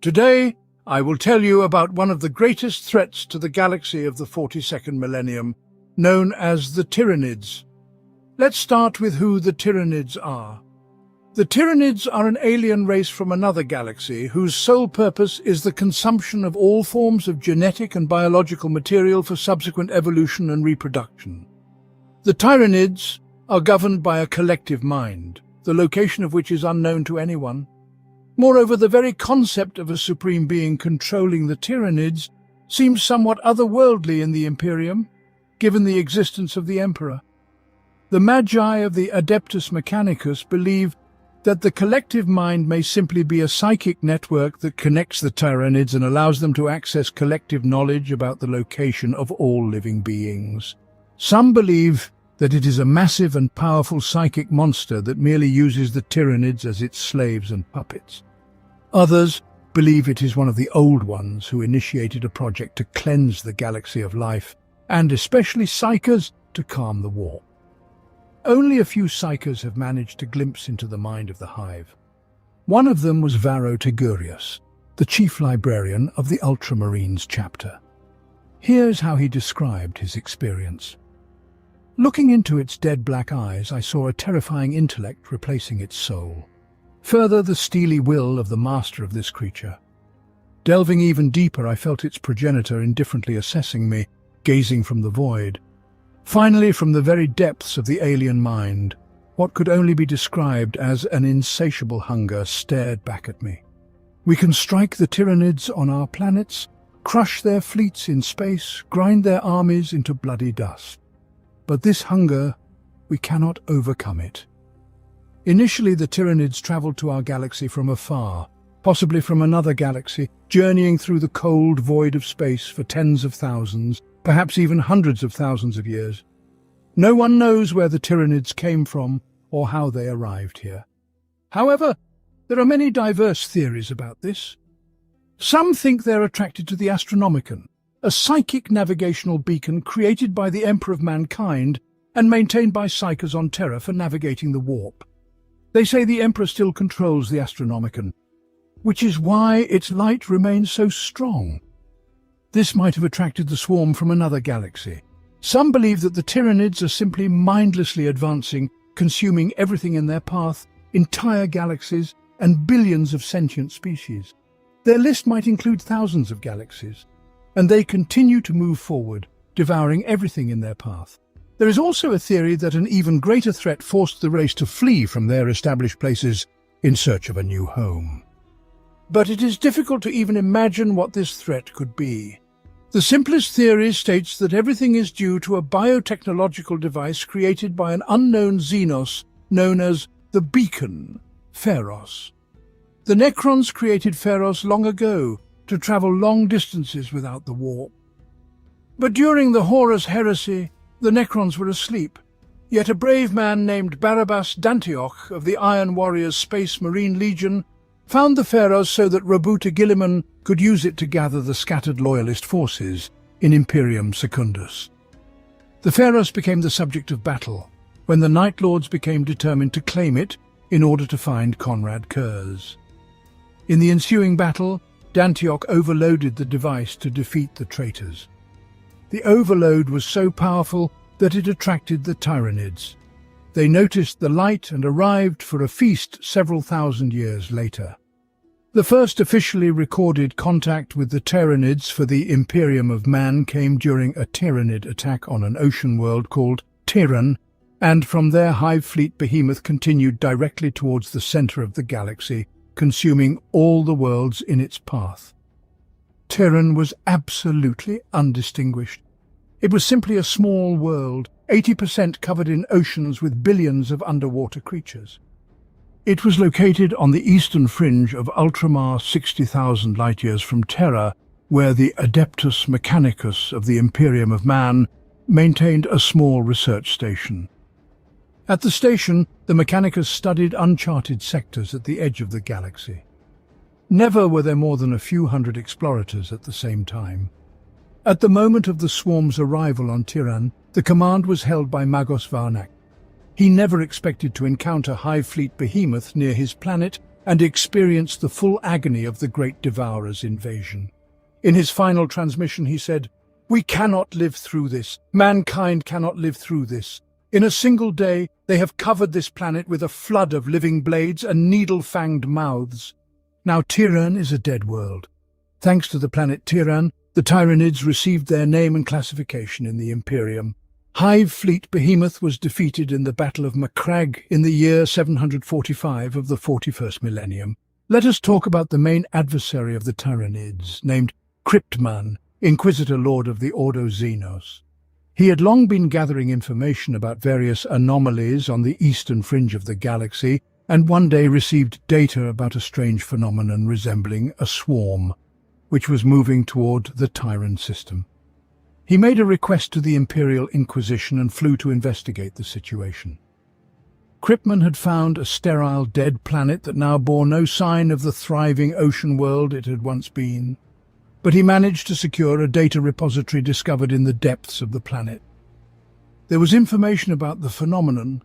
Today, I will tell you about one of the greatest threats to the galaxy of the 42nd millennium, known as the Tyranids. Let's start with who the Tyranids are. The Tyranids are an alien race from another galaxy whose sole purpose is the consumption of all forms of genetic and biological material for subsequent evolution and reproduction. The Tyranids are governed by a collective mind, the location of which is unknown to anyone. Moreover, the very concept of a supreme being controlling the Tyranids seems somewhat otherworldly in the Imperium, given the existence of the Emperor. The Magi of the Adeptus Mechanicus believe that the collective mind may simply be a psychic network that connects the Tyranids and allows them to access collective knowledge about the location of all living beings. Some believe that it is a massive and powerful psychic monster that merely uses the Tyranids as its slaves and puppets. Others believe it is one of the Old Ones who initiated a project to cleanse the galaxy of life, and especially Psychers to calm the war. Only a few Psychers have managed to glimpse into the mind of the Hive. One of them was Varro Tigurius, the chief librarian of the Ultramarines chapter. Here's how he described his experience. Looking into its dead black eyes, I saw a terrifying intellect replacing its soul. Further, the steely will of the master of this creature. Delving even deeper, I felt its progenitor indifferently assessing me, gazing from the void. Finally, from the very depths of the alien mind, what could only be described as an insatiable hunger stared back at me. We can strike the Tyranids on our planets, crush their fleets in space, grind their armies into bloody dust. But this hunger, we cannot overcome it. Initially, the Tyranids traveled to our galaxy from afar, possibly from another galaxy, journeying through the cold void of space for tens of thousands, perhaps even hundreds of thousands of years. No one knows where the Tyranids came from or how they arrived here. However, there are many diverse theories about this. Some think they're attracted to the Astronomicon, a psychic navigational beacon created by the Emperor of Mankind and maintained by Psychers on Terra for navigating the warp. They say the Emperor still controls the Astronomicon, which is why its light remains so strong. This might have attracted the swarm from another galaxy. Some believe that the Tyranids are simply mindlessly advancing, consuming everything in their path, entire galaxies, and billions of sentient species. Their list might include thousands of galaxies, and they continue to move forward, devouring everything in their path. There is also a theory that an even greater threat forced the race to flee from their established places in search of a new home. But it is difficult to even imagine what this threat could be. The simplest theory states that everything is due to a biotechnological device created by an unknown Xenos known as the Beacon, Pharos. The Necrons created Pharos long ago to travel long distances without the warp. But during the Horus Heresy, the Necrons were asleep, yet a brave man named Barabbas Dantioch of the Iron Warriors Space Marine Legion found the Pharos so that Robuta Guilliman could use it to gather the scattered loyalist forces in Imperium Secundus. The Pharos became the subject of battle when the Night Lords became determined to claim it in order to find Conrad Kurz. In the ensuing battle, Dantioch overloaded the device to defeat the traitors. The overload was so powerful that it attracted the Tyranids. They noticed the light and arrived for a feast several thousand years later. The first officially recorded contact with the Tyranids for the Imperium of Man came during a Tyranid attack on an ocean world called Tyran, and from there Hive fleet behemoth continued directly towards the center of the galaxy, consuming all the worlds in its path. Tyran was absolutely undistinguished. It was simply a small world, 80% covered in oceans with billions of underwater creatures. It was located on the eastern fringe of Ultramar 60,000 light-years from Terra, where the Adeptus Mechanicus of the Imperium of Man maintained a small research station. At the station, the Mechanicus studied uncharted sectors at the edge of the galaxy. Never were there more than a few hundred explorators at the same time. At the moment of the swarm's arrival on Tyran, the command was held by Magos Varnak. He never expected to encounter Hive fleet behemoth near his planet, and experienced the full agony of the Great Devourer's invasion. In his final transmission he said, "We cannot live through this. Mankind cannot live through this. In a single day they have covered this planet with a flood of living blades and needle-fanged mouths. Now Tyran is a dead world. Thanks to the planet Tyran, the Tyranids received their name and classification in the Imperium. Hive fleet behemoth was defeated in the Battle of Macragge in the year 745 of the 41st millennium. Let us talk about the main adversary of the Tyranids, named Cryptman, Inquisitor Lord of the Ordo Xenos. He had long been gathering information about various anomalies on the eastern fringe of the galaxy, and one day received data about a strange phenomenon resembling a swarm, which was moving toward the Tyran system. He made a request to the Imperial Inquisition and flew to investigate the situation. Cryptman had found a sterile, dead planet that now bore no sign of the thriving ocean world it had once been. But he managed to secure a data repository discovered in the depths of the planet. There was information about the phenomenon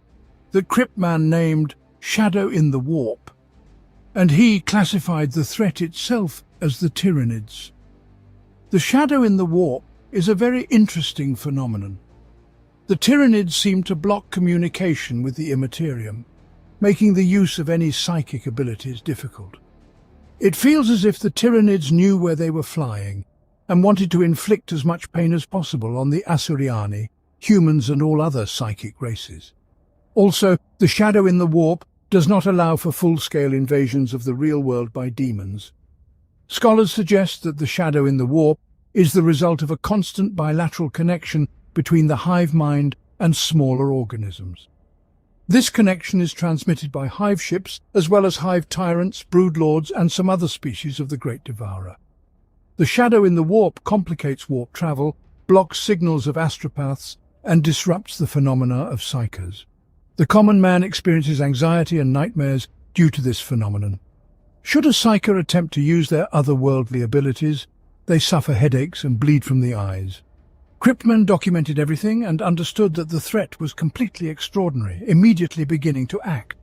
that Cryptman named Shadow in the Warp, and he classified the threat itself as the Tyranids. The Shadow in the Warp is a very interesting phenomenon. The Tyranids seem to block communication with the Immaterium, making the use of any psychic abilities difficult. It feels as if the Tyranids knew where they were flying and wanted to inflict as much pain as possible on the Asuriani, humans and all other psychic races. Also, the Shadow in the Warp does not allow for full-scale invasions of the real world by demons. Scholars suggest that the Shadow in the Warp is the result of a constant bilateral connection between the hive mind and smaller organisms. This connection is transmitted by hive ships as well as hive tyrants, broodlords and some other species of the Great Devourer. The Shadow in the Warp complicates warp travel, blocks signals of astropaths and disrupts the phenomena of psychers. The common man experiences anxiety and nightmares due to this phenomenon. Should a psyker attempt to use their otherworldly abilities, they suffer headaches and bleed from the eyes. Cryptman documented everything and understood that the threat was completely extraordinary, immediately beginning to act.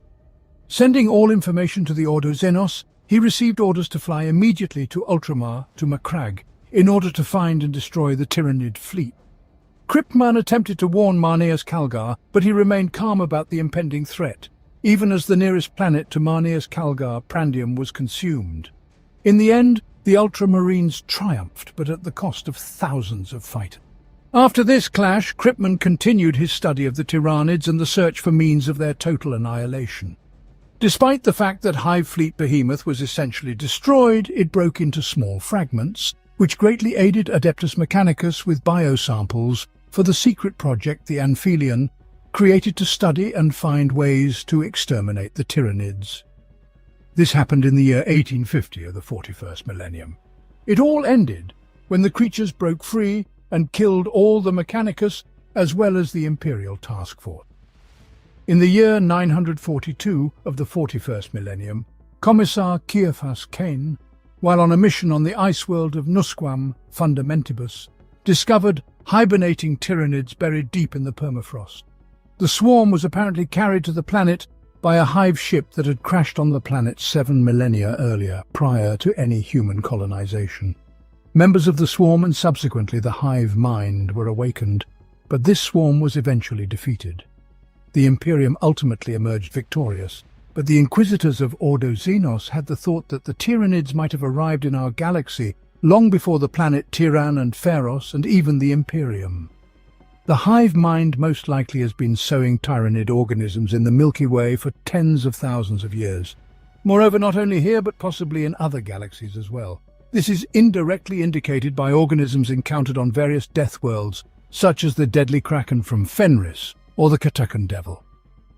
Sending all information to the Ordo Xenos, he received orders to fly immediately to Ultramar to Macragge in order to find and destroy the Tyranid fleet. Cryptman attempted to warn Marneus Calgar, but he remained calm about the impending threat, even as the nearest planet to Marneus Calgar, Prandium, was consumed. In the end, the Ultramarines triumphed, but at the cost of thousands of fighters. After this clash, Cryptman continued his study of the Tyranids and the search for means of their total annihilation. Despite the fact that Hive Fleet Behemoth was essentially destroyed, it broke into small fragments, which greatly aided Adeptus Mechanicus with biosamples for the secret project the Anphelion, created to study and find ways to exterminate the Tyranids. This happened in the year 1850 of the 41st millennium. It all ended when the creatures broke free and killed all the Mechanicus as well as the Imperial Task Force. In the year 942 of the 41st millennium, Commissar Caiaphas Kane, while on a mission on the ice world of Nusquam Fundamentibus, discovered hibernating Tyranids buried deep in the permafrost. The swarm was apparently carried to the planet by a hive ship that had crashed on the planet 7 millennia earlier, prior to any human colonization. Members of the swarm and subsequently the hive mind were awakened, but this swarm was eventually defeated. The Imperium ultimately emerged victorious, but the Inquisitors of Ordo Xenos had the thought that the Tyranids might have arrived in our galaxy long before the planet Tyran and Pharos and even the Imperium. The hive mind most likely has been sowing Tyranid organisms in the Milky Way for tens of thousands of years. Moreover, not only here but possibly in other galaxies as well. This is indirectly indicated by organisms encountered on various death worlds, such as the deadly kraken from Fenris or the Katakan devil.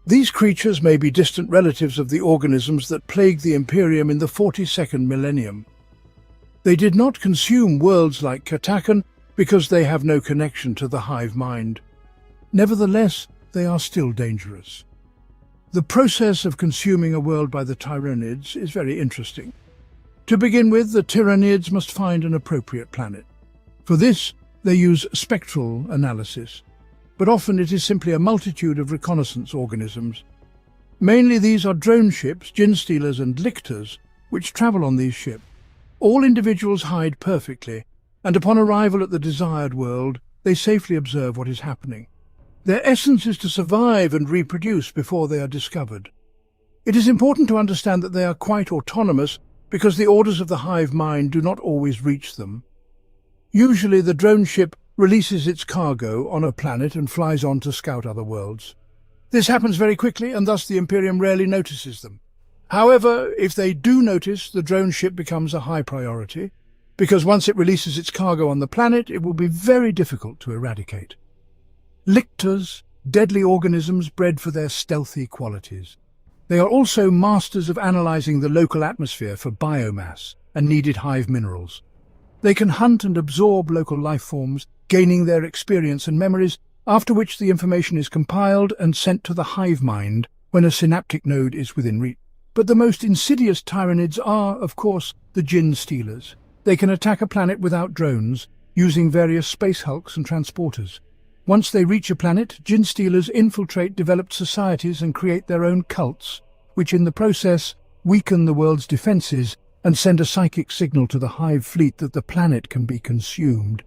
These creatures may be distant relatives of the organisms that plagued the Imperium in the 42nd millennium. They did not consume worlds like Katakan because they have no connection to the hive mind. Nevertheless, they are still dangerous. The process of consuming a world by the Tyranids is very interesting. To begin with, the Tyranids must find an appropriate planet. For this, they use spectral analysis, but often it is simply a multitude of reconnaissance organisms. Mainly these are drone ships, gin stealers and lictors, which travel on these ships. All individuals hide perfectly, and upon arrival at the desired world, they safely observe what is happening. Their essence is to survive and reproduce before they are discovered. It is important to understand that they are quite autonomous because the orders of the hive mind do not always reach them. Usually the drone ship releases its cargo on a planet and flies on to scout other worlds. This happens very quickly, and thus the Imperium rarely notices them. However, if they do notice, the drone ship becomes a high priority, because once it releases its cargo on the planet, it will be very difficult to eradicate. Lictors, deadly organisms bred for their stealthy qualities. They are also masters of analyzing the local atmosphere for biomass and needed hive minerals. They can hunt and absorb local life forms, gaining their experience and memories, after which the information is compiled and sent to the hive mind when a synaptic node is within reach. But the most insidious Tyranids are, of course, the gin stealers. They can attack a planet without drones, using various space hulks and transporters. Once they reach a planet, gin stealers infiltrate developed societies and create their own cults, which in the process weaken the world's defenses and send a psychic signal to the hive fleet that the planet can be consumed.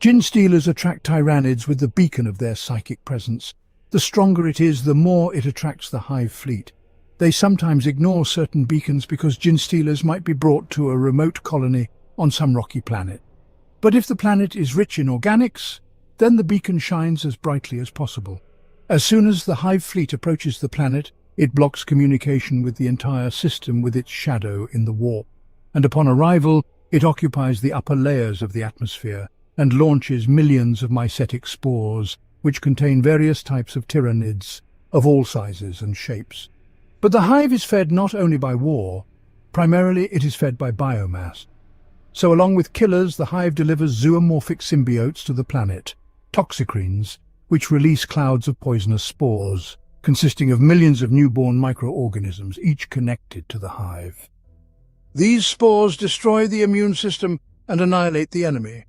Gin stealers attract Tyranids with the beacon of their psychic presence. The stronger it is, the more it attracts the hive fleet. They sometimes ignore certain beacons because gin stealers might be brought to a remote colony on some rocky planet. But if the planet is rich in organics, then the beacon shines as brightly as possible. As soon as the hive fleet approaches the planet, it blocks communication with the entire system with its shadow in the warp, and upon arrival, it occupies the upper layers of the atmosphere and launches millions of mycetic spores, which contain various types of Tyranids of all sizes and shapes. But the hive is fed not only by war, primarily it is fed by biomass. So along with killers, the hive delivers zoomorphic symbiotes to the planet, toxicrines, which release clouds of poisonous spores, consisting of millions of newborn microorganisms, each connected to the hive. These spores destroy the immune system and annihilate the enemy.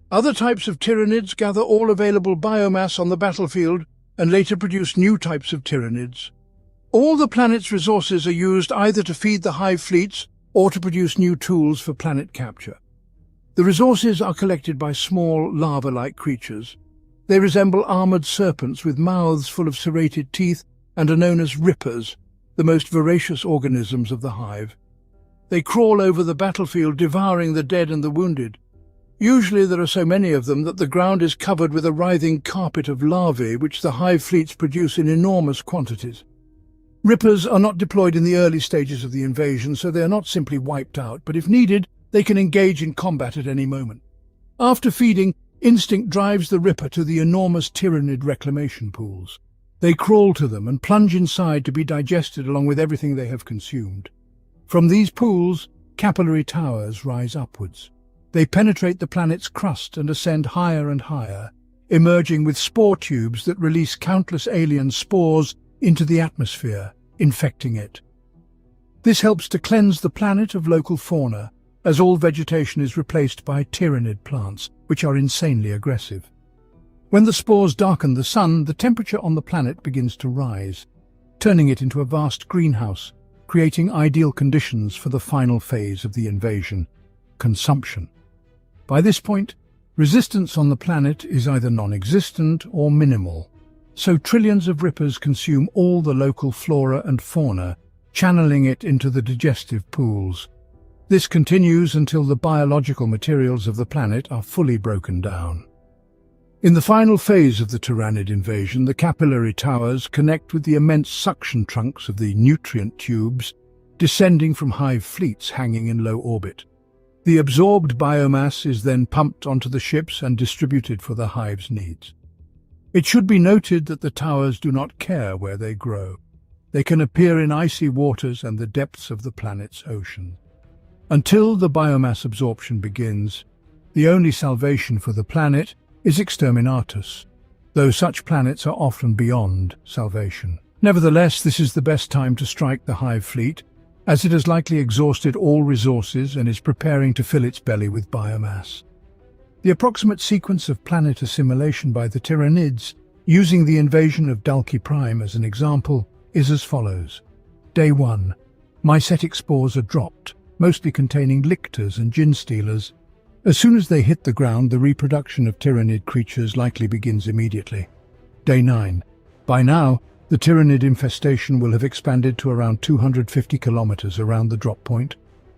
Other types of Tyranids gather all available biomass on the battlefield and later produce new types of Tyranids. All the planet's resources are used either to feed the hive fleets or to produce new tools for planet capture. The resources are collected by small, larva-like creatures. They resemble armored serpents with mouths full of serrated teeth and are known as rippers, the most voracious organisms of the hive. They crawl over the battlefield, devouring the dead and the wounded. Usually there are so many of them that the ground is covered with a writhing carpet of larvae which the hive fleets produce in enormous quantities. Rippers are not deployed in the early stages of the invasion, so they are not simply wiped out, but if needed, they can engage in combat at any moment. After feeding, instinct drives the Ripper to the enormous Tyranid reclamation pools. They crawl to them and plunge inside to be digested along with everything they have consumed. From these pools, capillary towers rise upwards. They penetrate the planet's crust and ascend higher and higher, emerging with spore tubes that release countless alien spores into the atmosphere, infecting it. This helps to cleanse the planet of local fauna, as all vegetation is replaced by Tyranid plants, which are insanely aggressive. When the spores darken the sun, the temperature on the planet begins to rise, turning it into a vast greenhouse, creating ideal conditions for the final phase of the invasion, consumption. By this point, resistance on the planet is either non-existent or minimal, so trillions of rippers consume all the local flora and fauna, channeling it into the digestive pools. This continues until the biological materials of the planet are fully broken down. In the final phase of the Tyranid invasion, the capillary towers connect with the immense suction trunks of the nutrient tubes, descending from hive fleets hanging in low orbit. The absorbed biomass is then pumped onto the ships and distributed for the hive's needs. It should be noted that the towers do not care where they grow. They can appear in icy waters and the depths of the planet's ocean. Until the biomass absorption begins, the only salvation for the planet is exterminatus, though such planets are often beyond salvation. Nevertheless, this is the best time to strike the hive fleet, as it has likely exhausted all resources and is preparing to fill its belly with biomass. The approximate sequence of planet assimilation by the Tyranids, using the invasion of Dalki Prime as an example, is as follows. Day 1. Mycetic spores are dropped, mostly containing lictors and gin stealers. As soon as they hit the ground, the reproduction of Tyranid creatures likely begins immediately. Day 9. By now, the Tyranid infestation will have expanded to around 250 kilometers around the drop point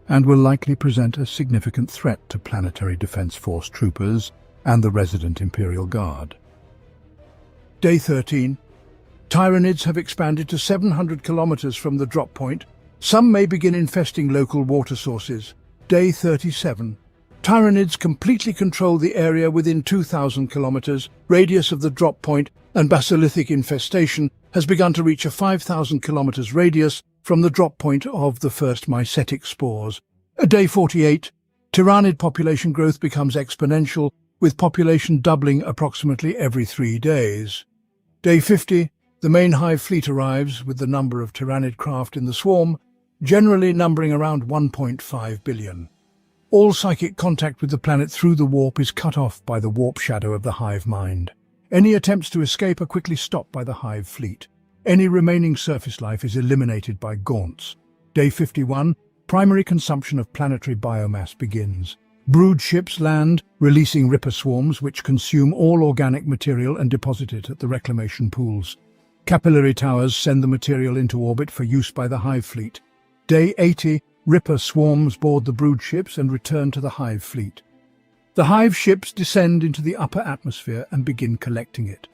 and will likely present a significant threat to Planetary Defense Force troopers and the resident Imperial Guard. Day 13. Tyranids have expanded to 700 kilometers from the drop point. Some may begin infesting local water sources. Day 37. Tyranids completely control the area within 2,000 kilometers radius of the drop point, and basilithic infestation has begun to reach a 5,000 kilometers radius from the drop point of the first mycetic spores. Day 48. Tyranid population growth becomes exponential, with population doubling approximately every 3 days. Day 50. The main Hive fleet arrives, with the number of Tyranid craft in the swarm generally numbering around 1.5 billion. All psychic contact with the planet through the warp is cut off by the warp shadow of the Hive mind. Any attempts to escape are quickly stopped by the Hive fleet. Any remaining surface life is eliminated by gaunts. Day 51. Primary consumption of planetary biomass begins. Brood ships land, releasing Ripper swarms which consume all organic material and deposit it at the reclamation pools. Capillary towers send the material into orbit for use by the Hive fleet. Day 80. Ripper swarms board the brood ships and return to the Hive fleet. The Hive ships descend into the upper atmosphere and begin collecting it.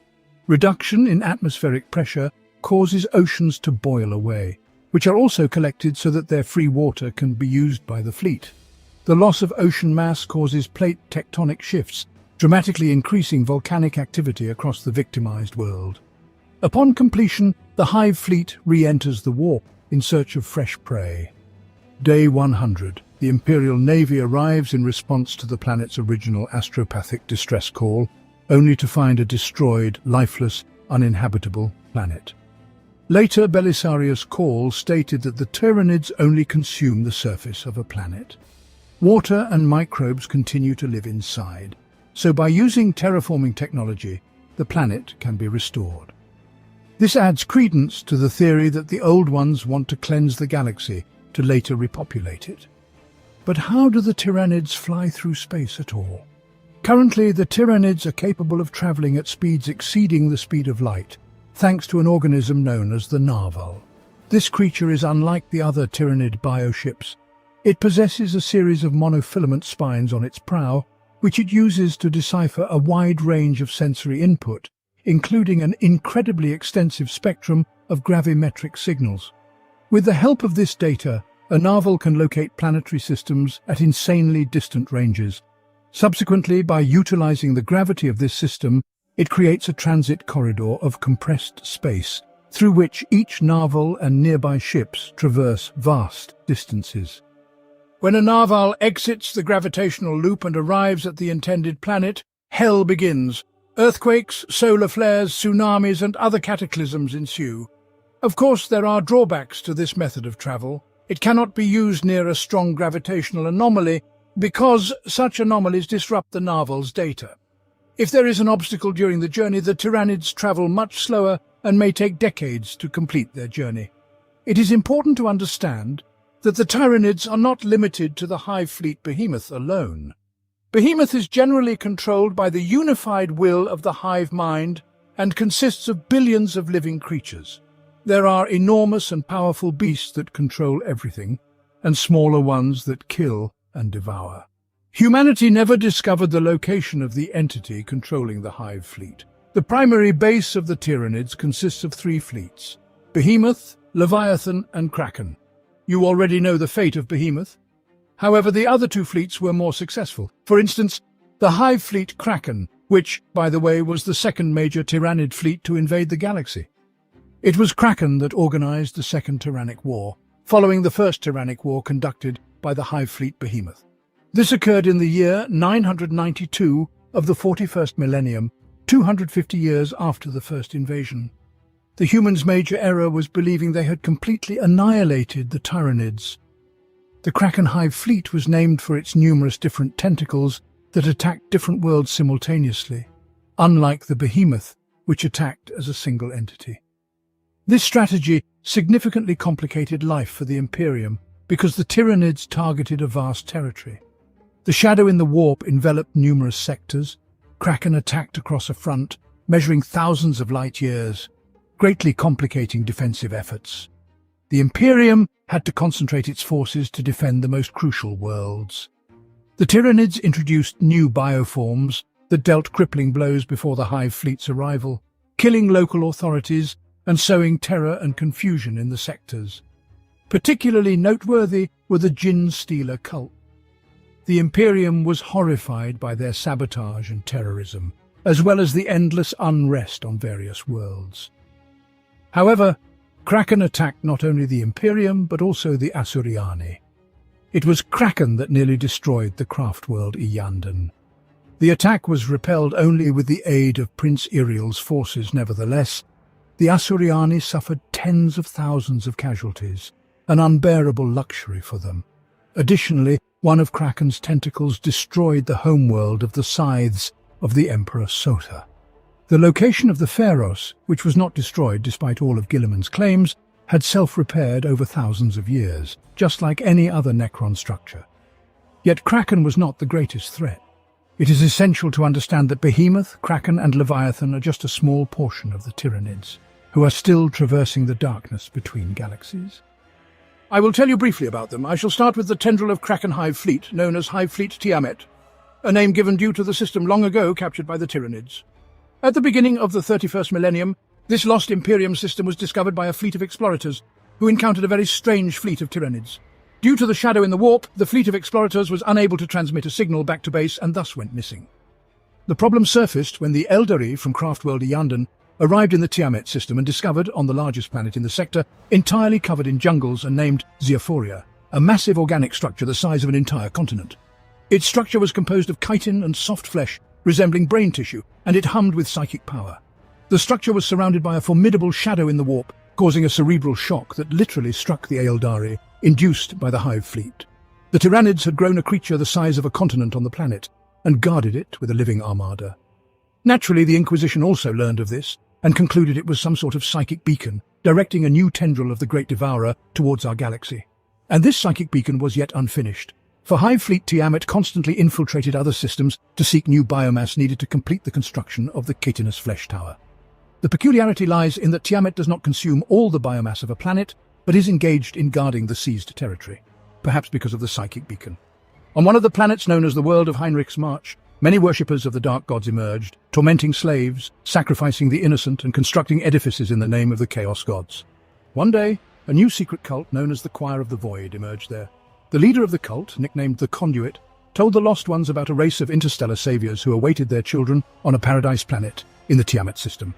Reduction in atmospheric pressure causes oceans to boil away, which are also collected so that their free water can be used by the fleet. The loss of ocean mass causes plate tectonic shifts, dramatically increasing volcanic activity across the victimized world. Upon completion, the Hive fleet re-enters the warp in search of fresh prey. Day 100. The Imperial Navy arrives in response to the planet's original astropathic distress call, only to find a destroyed, lifeless, uninhabitable planet. Later, Belisarius' call stated that the Tyranids only consume the surface of a planet. Water and microbes continue to live inside, so by using terraforming technology, the planet can be restored. This adds credence to the theory that the Old Ones want to cleanse the galaxy to later repopulate it. But how do the Tyranids fly through space at all? Currently, the Tyranids are capable of traveling at speeds exceeding the speed of light, thanks to an organism known as the narval. This creature is unlike the other Tyranid bioships. It possesses a series of monofilament spines on its prow, which it uses to decipher a wide range of sensory input, including an incredibly extensive spectrum of gravimetric signals. With the help of this data, a narval can locate planetary systems at insanely distant ranges. Subsequently, by utilizing the gravity of this system, it creates a transit corridor of compressed space, through which each narval and nearby ships traverse vast distances. When a narval exits the gravitational loop and arrives at the intended planet, hell begins. Earthquakes, solar flares, tsunamis, and other cataclysms ensue. Of course, there are drawbacks to this method of travel. It cannot be used near a strong gravitational anomaly because such anomalies disrupt the narval's data. If there is an obstacle during the journey, the Tyranids travel much slower and may take decades to complete their journey. It is important to understand that the Tyranids are not limited to the Hive fleet Behemoth alone. Behemoth is generally controlled by the unified will of the Hive mind and consists of billions of living creatures. There are enormous and powerful beasts that control everything, and smaller ones that kill and devour. Humanity never discovered the location of the entity controlling the Hive fleet. The primary base of the Tyranids consists of 3 fleets: Behemoth, Leviathan, and Kraken. You already know the fate of Behemoth. However, the other 2 fleets were more successful. For instance, the Hive fleet Kraken, which, by the way, was the second major Tyranid fleet to invade the galaxy. It was Kraken that organized the Second Tyrannic War, following the First Tyrannic War conducted by the Hive fleet Behemoth. This occurred in the year 992 of the 41st millennium, 250 years after the first invasion. The humans' major error was believing they had completely annihilated the Tyranids. The Kraken Hive fleet was named for its numerous different tentacles that attacked different worlds simultaneously, unlike the Behemoth, which attacked as a single entity. This strategy significantly complicated life for the Imperium because the Tyranids targeted a vast territory. The shadow in the warp enveloped numerous sectors. Kraken attacked across a front, measuring thousands of light years, greatly complicating defensive efforts. The Imperium had to concentrate its forces to defend the most crucial worlds. The Tyranids introduced new bioforms that dealt crippling blows before the Hive fleet's arrival, killing local authorities and sowing terror and confusion in the sectors. Particularly noteworthy were the Jinn Stealer cult. The Imperium was horrified by their sabotage and terrorism, as well as the endless unrest on various worlds. However, Kraken attacked not only the Imperium but also the Asuryani. It was Kraken that nearly destroyed the craft world Iyanden. The attack was repelled only with the aid of Prince Iriel's forces. Nevertheless, the Asuryani suffered tens of thousands of casualties, an unbearable luxury for them. Additionally, one of Kraken's tentacles destroyed the homeworld of the scythes of the Emperor Sota. The location of the Pharos, which was not destroyed despite all of Guilliman's claims, had self-repaired over thousands of years, just like any other Necron structure. Yet Kraken was not the greatest threat. It is essential to understand that Behemoth, Kraken and Leviathan are just a small portion of the Tyranids, who are still traversing the darkness between galaxies. I will tell you briefly about them. I shall start with the tendril of Kraken Hive Fleet, known as Hive Fleet Tiamat, a name given due to the system long ago captured by the Tyranids. At the beginning of the 31st millennium, this lost Imperium system was discovered by a fleet of explorators, who encountered a very strange fleet of Tyranids. Due to the shadow in the warp, the fleet of explorators was unable to transmit a signal back to base and thus went missing. The problem surfaced when the Eldari from Craftworld Iyanden arrived in the Tiamat system and discovered, on the largest planet in the sector, entirely covered in jungles and named Zeophoria, a massive organic structure the size of an entire continent. Its structure was composed of chitin and soft flesh, resembling brain tissue, and it hummed with psychic power. The structure was surrounded by a formidable shadow in the warp, causing a cerebral shock that literally struck the Eldari, induced by the Hive fleet. The Tyranids had grown a creature the size of a continent on the planet, and guarded it with a living armada. Naturally, the Inquisition also learned of this, and concluded it was some sort of psychic beacon, directing a new tendril of the Great Devourer towards our galaxy. And this psychic beacon was yet unfinished, for Hive Fleet Tiamat constantly infiltrated other systems to seek new biomass needed to complete the construction of the chitinous flesh tower. The peculiarity lies in that Tiamat does not consume all the biomass of a planet, but is engaged in guarding the seized territory, perhaps because of the psychic beacon. On one of the planets known as the World of Heinrich's March, many worshippers of the Dark Gods emerged, tormenting slaves, sacrificing the innocent, and constructing edifices in the name of the Chaos Gods. One day, a new secret cult known as the Choir of the Void emerged there. The leader of the cult, nicknamed the Conduit, told the Lost Ones about a race of interstellar saviors who awaited their children on a paradise planet in the Tiamat system.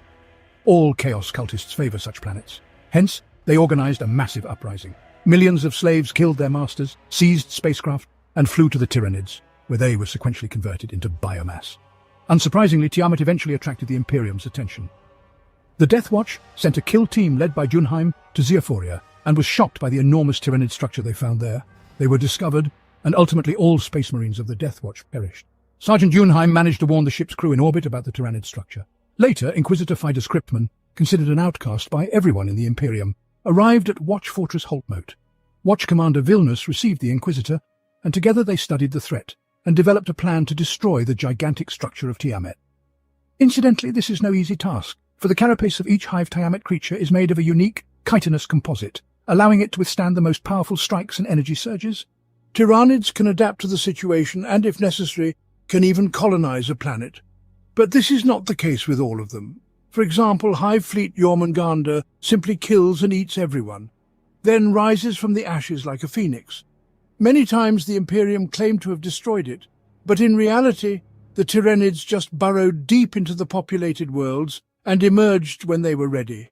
All Chaos cultists favor such planets. Hence, they organized a massive uprising. Millions of slaves killed their masters, seized spacecraft, and flew to the Tyranids, where they were sequentially converted into biomass. Unsurprisingly, Tiamat eventually attracted the Imperium's attention. The Death Watch sent a kill team led by Junheim to Zeophoria and was shocked by the enormous Tyranid structure they found there. They were discovered, and ultimately all Space Marines of the Death Watch perished. Sergeant Junheim managed to warn the ship's crew in orbit about the Tyranid structure. Later, Inquisitor Fidus Cryptman, considered an outcast by everyone in the Imperium, arrived at Watch Fortress Holtmote. Watch Commander Vilnus received the Inquisitor, and together they studied the threat and developed a plan to destroy the gigantic structure of Tiamat. Incidentally, this is no easy task, for the carapace of each Hive Tiamat creature is made of a unique, chitinous composite, allowing it to withstand the most powerful strikes and energy surges. Tyranids can adapt to the situation and, if necessary, can even colonize a planet. But this is not the case with all of them. For example, Hive Fleet Jormungandr simply kills and eats everyone, then rises from the ashes like a phoenix. Many times the Imperium claimed to have destroyed it, but in reality, the Tyranids just burrowed deep into the populated worlds and emerged when they were ready.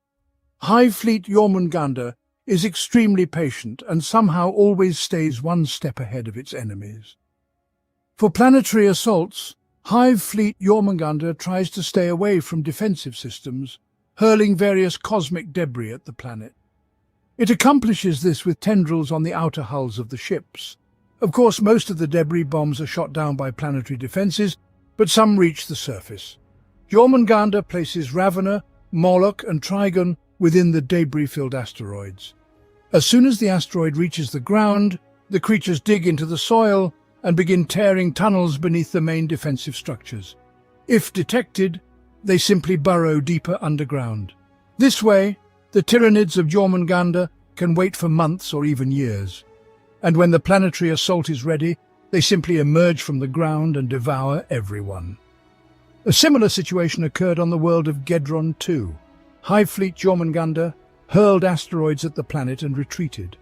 Hive Fleet Jormungandr is extremely patient and somehow always stays one step ahead of its enemies. For planetary assaults, Hive Fleet Jormungandr tries to stay away from defensive systems, hurling various cosmic debris at the planet. It accomplishes this with tendrils on the outer hulls of the ships. Of course, most of the debris bombs are shot down by planetary defenses, but some reach the surface. Jormungandr places Ravener, Moloch and Trigon within the debris-filled asteroids. As soon as the asteroid reaches the ground, the creatures dig into the soil and begin tearing tunnels beneath the main defensive structures. If detected, they simply burrow deeper underground. This way, the Tyranids of Jormungandr can wait for months or even years. And when the planetary assault is ready, they simply emerge from the ground and devour everyone. A similar situation occurred on the world of Gedron II. Hive Fleet Jormungandr hurled asteroids at the planet and retreated.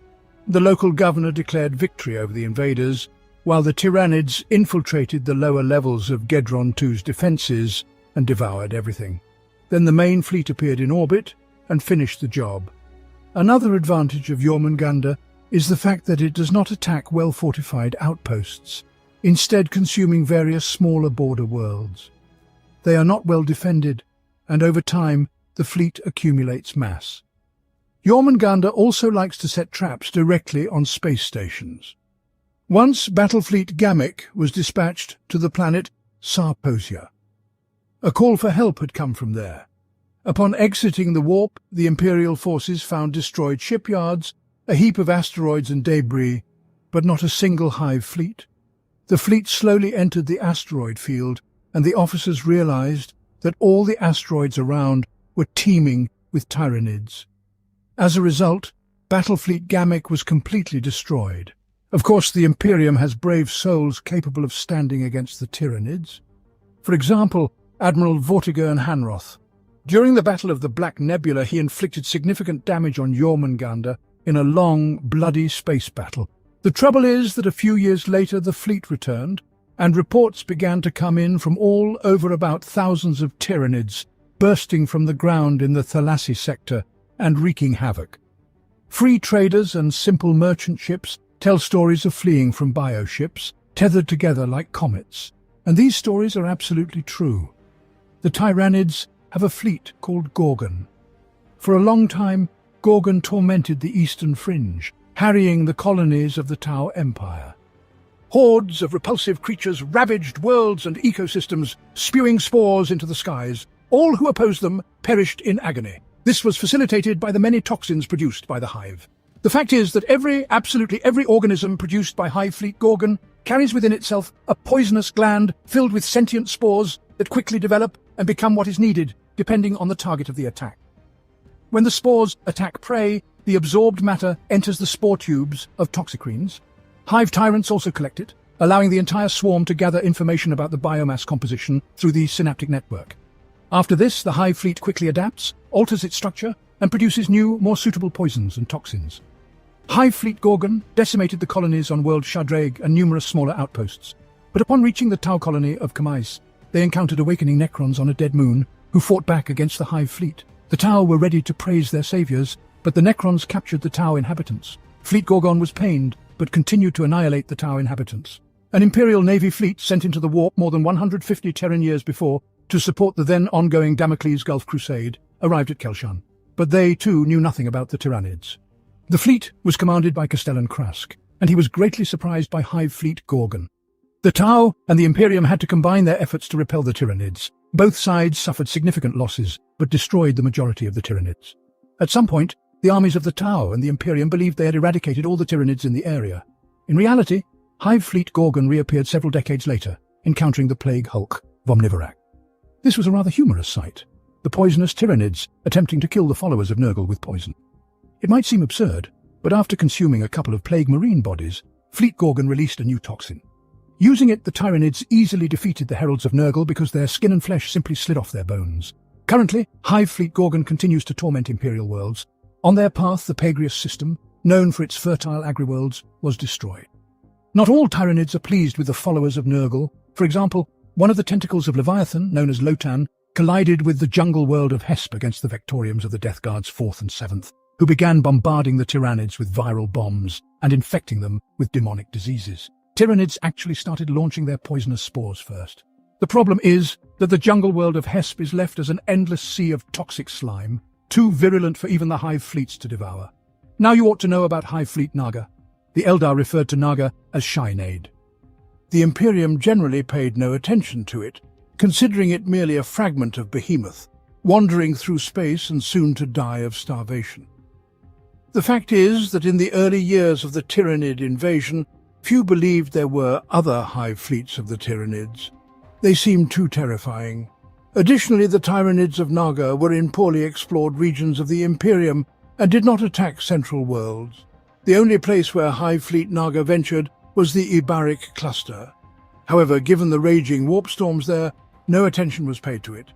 The local governor declared victory over the invaders, while the Tyranids infiltrated the lower levels of Gedron II's defences and devoured everything. Then the main fleet appeared in orbit and finished the job. Another advantage of Jormungandr is the fact that it does not attack well-fortified outposts, instead consuming various smaller border worlds. They are not well defended, and over time the fleet accumulates mass. Jormungandr also likes to set traps directly on space stations. Once Battlefleet Gamik was dispatched to the planet Sarposia. A call for help had come from there. Upon exiting the warp, the Imperial forces found destroyed shipyards, a heap of asteroids and debris, but not a single Hive fleet. The fleet slowly entered the asteroid field, and the officers realized that all the asteroids around were teeming with Tyranids. As a result, Battlefleet Gamik was completely destroyed. Of course, the Imperium has brave souls capable of standing against the Tyranids. For example, Admiral Vortigern Hanroth. During the Battle of the Black Nebula, he inflicted significant damage on Jormungandr in a long, bloody space battle. The trouble is that a few years later the fleet returned, and reports began to come in from all over about thousands of Tyranids bursting from the ground in the Thalassa sector and wreaking havoc. Free traders and simple merchant ships tell stories of fleeing from bioships, tethered together like comets. And these stories are absolutely true. The Tyranids have a fleet called Gorgon. For a long time, Gorgon tormented the eastern fringe, harrying the colonies of the Tau Empire. Hordes of repulsive creatures ravaged worlds and ecosystems, spewing spores into the skies. All who opposed them perished in agony. This was facilitated by the many toxins produced by the Hive. The fact is that absolutely every organism produced by Hive Fleet Gorgon carries within itself a poisonous gland filled with sentient spores that quickly develop and become what is needed, depending on the target of the attack. When the spores attack prey, the absorbed matter enters the spore tubes of toxicrines. Hive tyrants also collect it, allowing the entire swarm to gather information about the biomass composition through the synaptic network. After this, the Hive fleet quickly adapts, alters its structure, and produces new, more suitable poisons and toxins. Hive Fleet Gorgon decimated the colonies on world Shadrag and numerous smaller outposts. But upon reaching the Tau colony of Kamais, they encountered awakening Necrons on a dead moon who fought back against the Hive fleet. The Tau were ready to praise their saviors, but the Necrons captured the Tau inhabitants. Fleet Gorgon was pained, but continued to annihilate the Tau inhabitants. An Imperial Navy fleet sent into the warp more than 150 Terran years before to support the then ongoing Damocles Gulf Crusade arrived at Kelshan, but they too knew nothing about the Tyranids. The fleet was commanded by Castellan Krask, and he was greatly surprised by Hive Fleet Gorgon. The Tau and the Imperium had to combine their efforts to repel the Tyranids. Both sides suffered significant losses, but destroyed the majority of the Tyranids. At some point, the armies of the Tau and the Imperium believed they had eradicated all the Tyranids in the area. In reality, Hive Fleet Gorgon reappeared several decades later, encountering the plague hulk, Vomnivorak. This was a rather humorous sight, the poisonous Tyranids attempting to kill the followers of Nurgle with poison. It might seem absurd, but after consuming a couple of plague marine bodies, Fleet Gorgon released a new toxin. Using it, the Tyranids easily defeated the Heralds of Nurgle because their skin and flesh simply slid off their bones. Currently, Hive Fleet Gorgon continues to torment Imperial worlds. On their path, the Pagrius system, known for its fertile agri-worlds, was destroyed. Not all Tyranids are pleased with the followers of Nurgle. For example, one of the tentacles of Leviathan, known as Lotan, collided with the jungle world of Hesp against the Vectoriums of the Death Guard's 4th and 7th, who began bombarding the Tyranids with viral bombs and infecting them with demonic diseases. Tyranids actually started launching their poisonous spores first. The problem is that the jungle world of Hesp is left as an endless sea of toxic slime, too virulent for even the Hive fleets to devour. Now you ought to know about Hive Fleet Naga. The Eldar referred to Naga as Tyranid. The Imperium generally paid no attention to it, considering it merely a fragment of Behemoth. wandering through space and soon to die of starvation. The fact is that in the early years of the Tyranid invasion, few believed there were other Hive fleets of the Tyranids. They seemed too terrifying. Additionally, the Tyranids of Naga were in poorly explored regions of the Imperium and did not attack central worlds. The only place where Hive fleet Naga ventured was the Ibaric cluster. However, given the raging warp storms there, no attention was paid to it.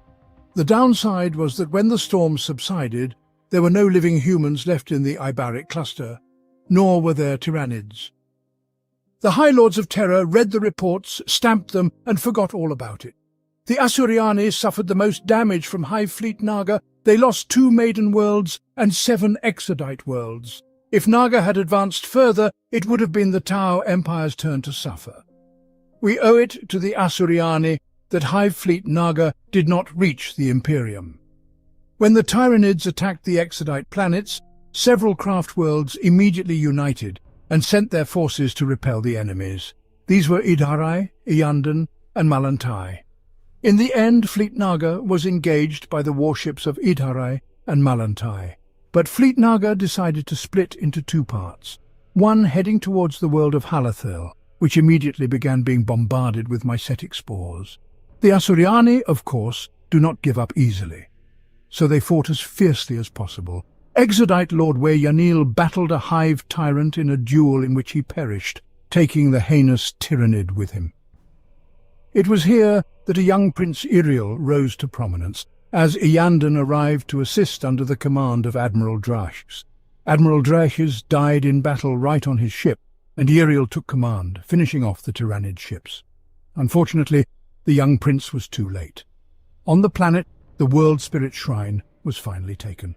The downside was that when the storms subsided, there were no living humans left in the Ibaric cluster, nor were there Tyranids. The High Lords of Terror read the reports, stamped them, and forgot all about it. The Asuryani suffered the most damage from Hive fleet Naga. They lost 2 maiden worlds and 7 Exodite worlds. If Naga had advanced further, it would have been the Tau Empire's turn to suffer. We owe it to the Asuryani that Hive fleet Naga did not reach the Imperium. When the Tyranids attacked the Exodite planets, several craft worlds immediately united and sent their forces to repel the enemies. These were Idharai, Iyandan, and Malantai. In the end, Fleet Naga was engaged by the warships of Idharai and Malantai, but Fleet Naga decided to split into 2 parts, one heading towards the world of Halathil, which immediately began being bombarded with mycetic spores. The Asuryani, of course, do not give up easily, so they fought as fiercely as possible. Exodite Lord Yanil battled a Hive tyrant in a duel in which he perished, taking the heinous Tyranid with him. It was here that a young Prince Iriel rose to prominence, as Iyandan arrived to assist under the command of Admiral Drashs. Admiral Drashs died in battle right on his ship, and Iriel took command, finishing off the Tyranid ships. Unfortunately, the young prince was too late. On the planet, the World Spirit Shrine was finally taken.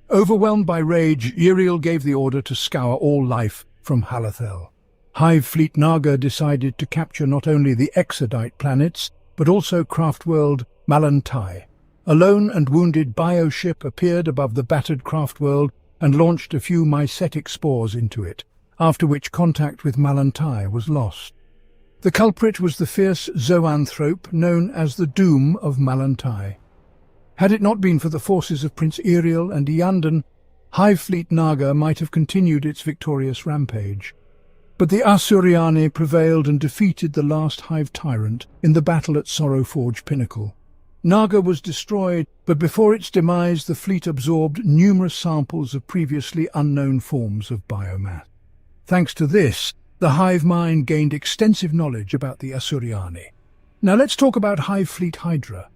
Overwhelmed by rage, Iriel gave the order to scour all life from Halathel. Hive fleet Naga decided to capture not only the Exodite planets, but also craft world Malantai. A lone and wounded bioship appeared above the battered craft world and launched a few mycetic spores into it, after which contact with Malantai was lost. The culprit was the fierce zoanthrope known as the Doom of Malantai. Had it not been for the forces of Prince Iriel and Iyandan, Hive fleet Naga might have continued its victorious rampage. But the Asuryani prevailed and defeated the last Hive tyrant in the battle at Sorrowforge Pinnacle. Naga was destroyed, but before its demise the fleet absorbed numerous samples of previously unknown forms of biomass. Thanks to this, the Hive mind gained extensive knowledge about the Asuryani. Now let's talk about Hive fleet Hydra.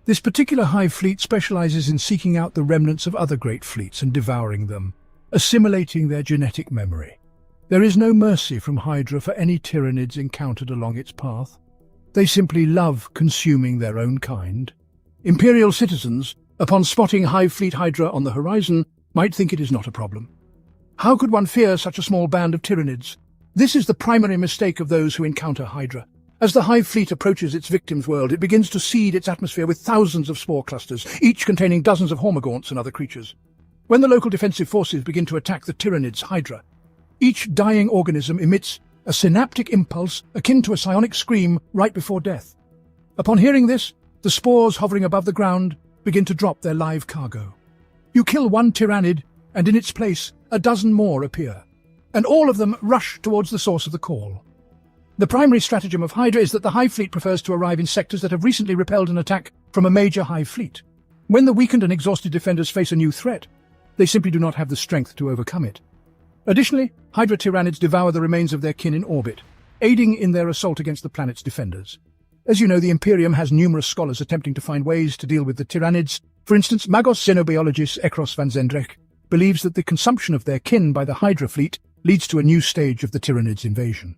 This particular Hive fleet specializes in seeking out the remnants of other great fleets and devouring them, assimilating their genetic memory. There is no mercy from Hydra for any Tyranids encountered along its path. They simply love consuming their own kind. Imperial citizens, upon spotting Hive fleet Hydra on the horizon, might think it is not a problem. How could one fear such a small band of Tyranids? This is the primary mistake of those who encounter Hydra. As the Hive fleet approaches its victim's world, it begins to seed its atmosphere with thousands of spore clusters, each containing dozens of hormagaunts and other creatures. When the local defensive forces begin to attack the Tyranids' Hydra, each dying organism emits a synaptic impulse akin to a psionic scream right before death. Upon hearing this, the spores hovering above the ground begin to drop their live cargo. You kill one Tyranid, and in its place, a dozen more appear, and all of them rush towards the source of the call. The primary stratagem of Hydra is that the Hive fleet prefers to arrive in sectors that have recently repelled an attack from a major Hive fleet. When the weakened and exhausted defenders face a new threat, they simply do not have the strength to overcome it. Additionally, Hydra Tyranids devour the remains of their kin in orbit, aiding in their assault against the planet's defenders. As you know, the Imperium has numerous scholars attempting to find ways to deal with the Tyranids. For instance, Magos xenobiologist Ekros van Zendrecht believes that the consumption of their kin by the Hydra fleet leads to a new stage of the Tyranids' invasion.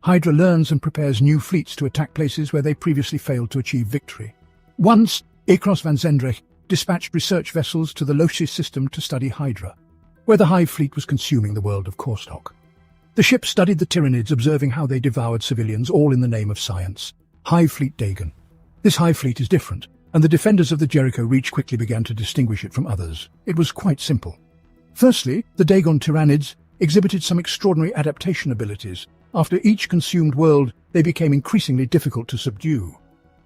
Hydra learns and prepares new fleets to attack places where they previously failed to achieve victory. Once, Ekros van Zendrecht dispatched research vessels to the Losis system to study Hydra, where the Hive fleet was consuming the world of Korstock. The ship studied the Tyranids, observing how they devoured civilians, all in the name of science. Hive fleet Dagon. This Hive fleet is different, and the defenders of the Jericho Reach quickly began to distinguish it from others. It was quite simple. Firstly, the Dagon Tyranids exhibited some extraordinary adaptation abilities. After each consumed world, they became increasingly difficult to subdue.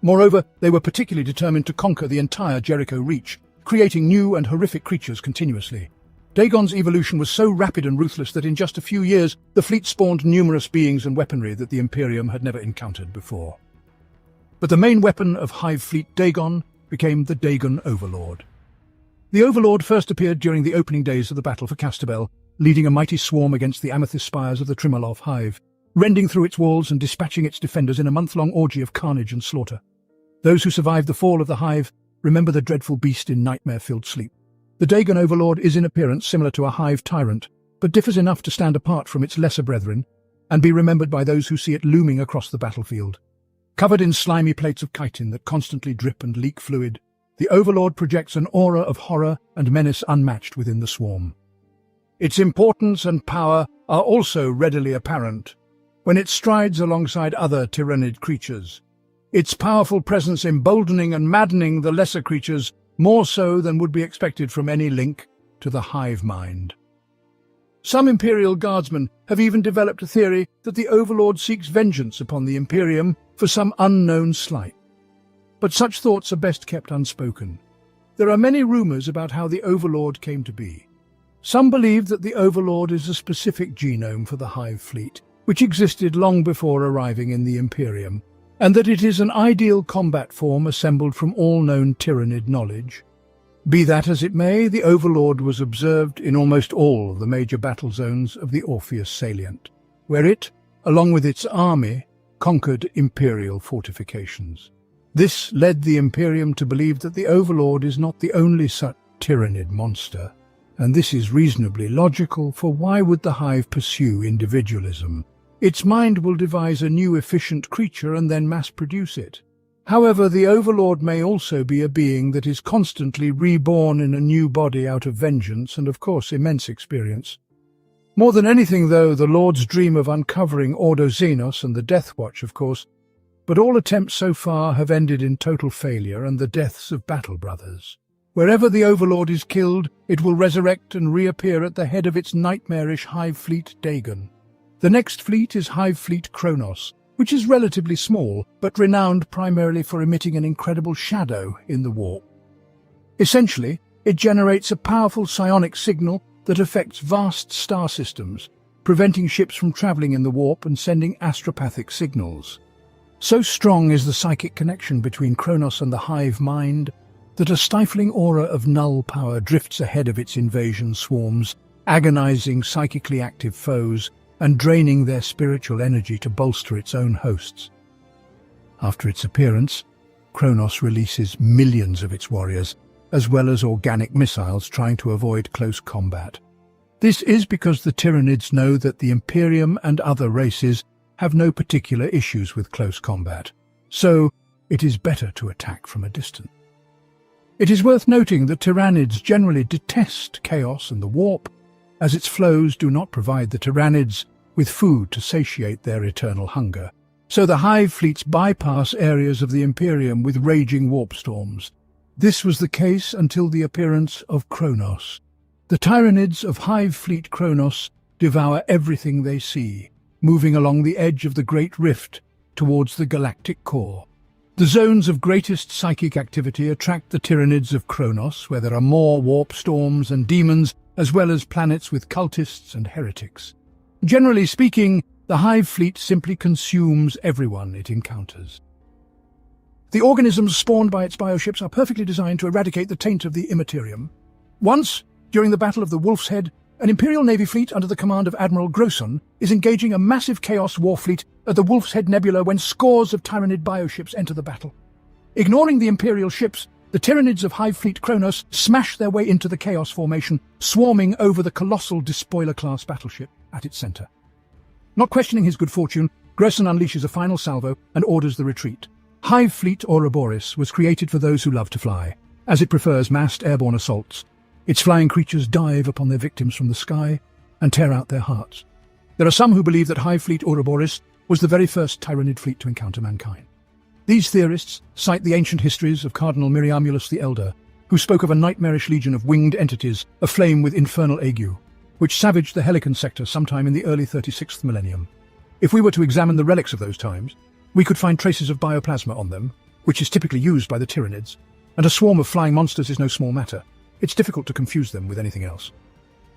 Moreover, they were particularly determined to conquer the entire Jericho Reach, creating new and horrific creatures continuously. Dagon's evolution was so rapid and ruthless that in just a few years, the fleet spawned numerous beings and weaponry that the Imperium had never encountered before. But the main weapon of Hive fleet Dagon became the Dagon Overlord. The Overlord first appeared during the opening days of the Battle for Castabel, leading a mighty swarm against the amethyst spires of the Trimalov Hive, rending through its walls and dispatching its defenders in a month-long orgy of carnage and slaughter. Those who survived the fall of the Hive remember the dreadful beast in nightmare-filled sleep. The Dagon Overlord is in appearance similar to a Hive tyrant, but differs enough to stand apart from its lesser brethren and be remembered by those who see it looming across the battlefield. Covered in slimy plates of chitin that constantly drip and leak fluid, the Overlord projects an aura of horror and menace unmatched within the swarm. Its importance and power are also readily apparent when it strides alongside other Tyranid creatures, its powerful presence emboldening and maddening the lesser creatures more so than would be expected from any link to the Hive mind. Some Imperial Guardsmen have even developed a theory that the Overlord seeks vengeance upon the Imperium for some unknown slight. But such thoughts are best kept unspoken. There are many rumors about how the Overlord came to be. Some believe that the Overlord is a specific genome for the Hive fleet, which existed long before arriving in the Imperium, and that it is an ideal combat form assembled from all known Tyranid knowledge. Be that as it may, the Overlord was observed in almost all the major battle zones of the Orpheus salient, where it, along with its army, conquered Imperial fortifications. This led the Imperium to believe that the Overlord is not the only such Tyranid monster, and this is reasonably logical, for why would the Hive pursue individualism? Its mind will devise a new efficient creature and then mass-produce it. However, the Overlord may also be a being that is constantly reborn in a new body out of vengeance and, of course, immense experience. More than anything, though, the Lord's dream of uncovering Ordo Xenos and the Death Watch, of course, but all attempts so far have ended in total failure and the deaths of battle brothers. Wherever the Overlord is killed, it will resurrect and reappear at the head of its nightmarish Hive fleet Dagon. The next fleet is Hive fleet Kronos, which is relatively small, but renowned primarily for emitting an incredible shadow in the warp. Essentially, it generates a powerful psionic signal that affects vast star systems, preventing ships from traveling in the warp and sending astropathic signals. So strong is the psychic connection between Kronos and the Hive mind that a stifling aura of null power drifts ahead of its invasion swarms, agonizing psychically active foes and draining their spiritual energy to bolster its own hosts. After its appearance, Kronos releases millions of its warriors, as well as organic missiles trying to avoid close combat. This is because the Tyranids know that the Imperium and other races have no particular issues with close combat, so it is better to attack from a distance. It is worth noting that Tyranids generally detest chaos and the warp, as its flows do not provide the Tyranids with food to satiate their eternal hunger. So the Hive fleets bypass areas of the Imperium with raging warp storms. This was the case until the appearance of Kronos. The Tyranids of Hive fleet Kronos devour everything they see, moving along the edge of the Great Rift towards the galactic core. The zones of greatest psychic activity attract the Tyranids of Kronos, where there are more warp storms and demons, as well as planets with cultists and heretics. Generally speaking, the Hive fleet simply consumes everyone it encounters. The organisms spawned by its bioships are perfectly designed to eradicate the taint of the Immaterium. Once, during the Battle of the Wolf's Head, an Imperial Navy fleet under the command of Admiral Grosson is engaging a massive Chaos war fleet at the Wolf's Head Nebula when scores of Tyranid bioships enter the battle. Ignoring the Imperial ships, the Tyranids of Hive fleet Kronos smash their way into the Chaos formation, swarming over the colossal Despoiler-class battleship at its center. Not questioning his good fortune, Grosson unleashes a final salvo and orders the retreat. Hive fleet Ouroboros was created for those who love to fly, as it prefers massed airborne assaults. Its flying creatures dive upon their victims from the sky and tear out their hearts. There are some who believe that Hive fleet Ouroboros was the very first Tyranid fleet to encounter mankind. These theorists cite the ancient histories of Cardinal Miriamulus the Elder, who spoke of a nightmarish legion of winged entities aflame with infernal ague, which savaged the Helican sector sometime in the early 36th millennium. If we were to examine the relics of those times, we could find traces of bioplasma on them, which is typically used by the Tyranids, and a swarm of flying monsters is no small matter. It's difficult to confuse them with anything else.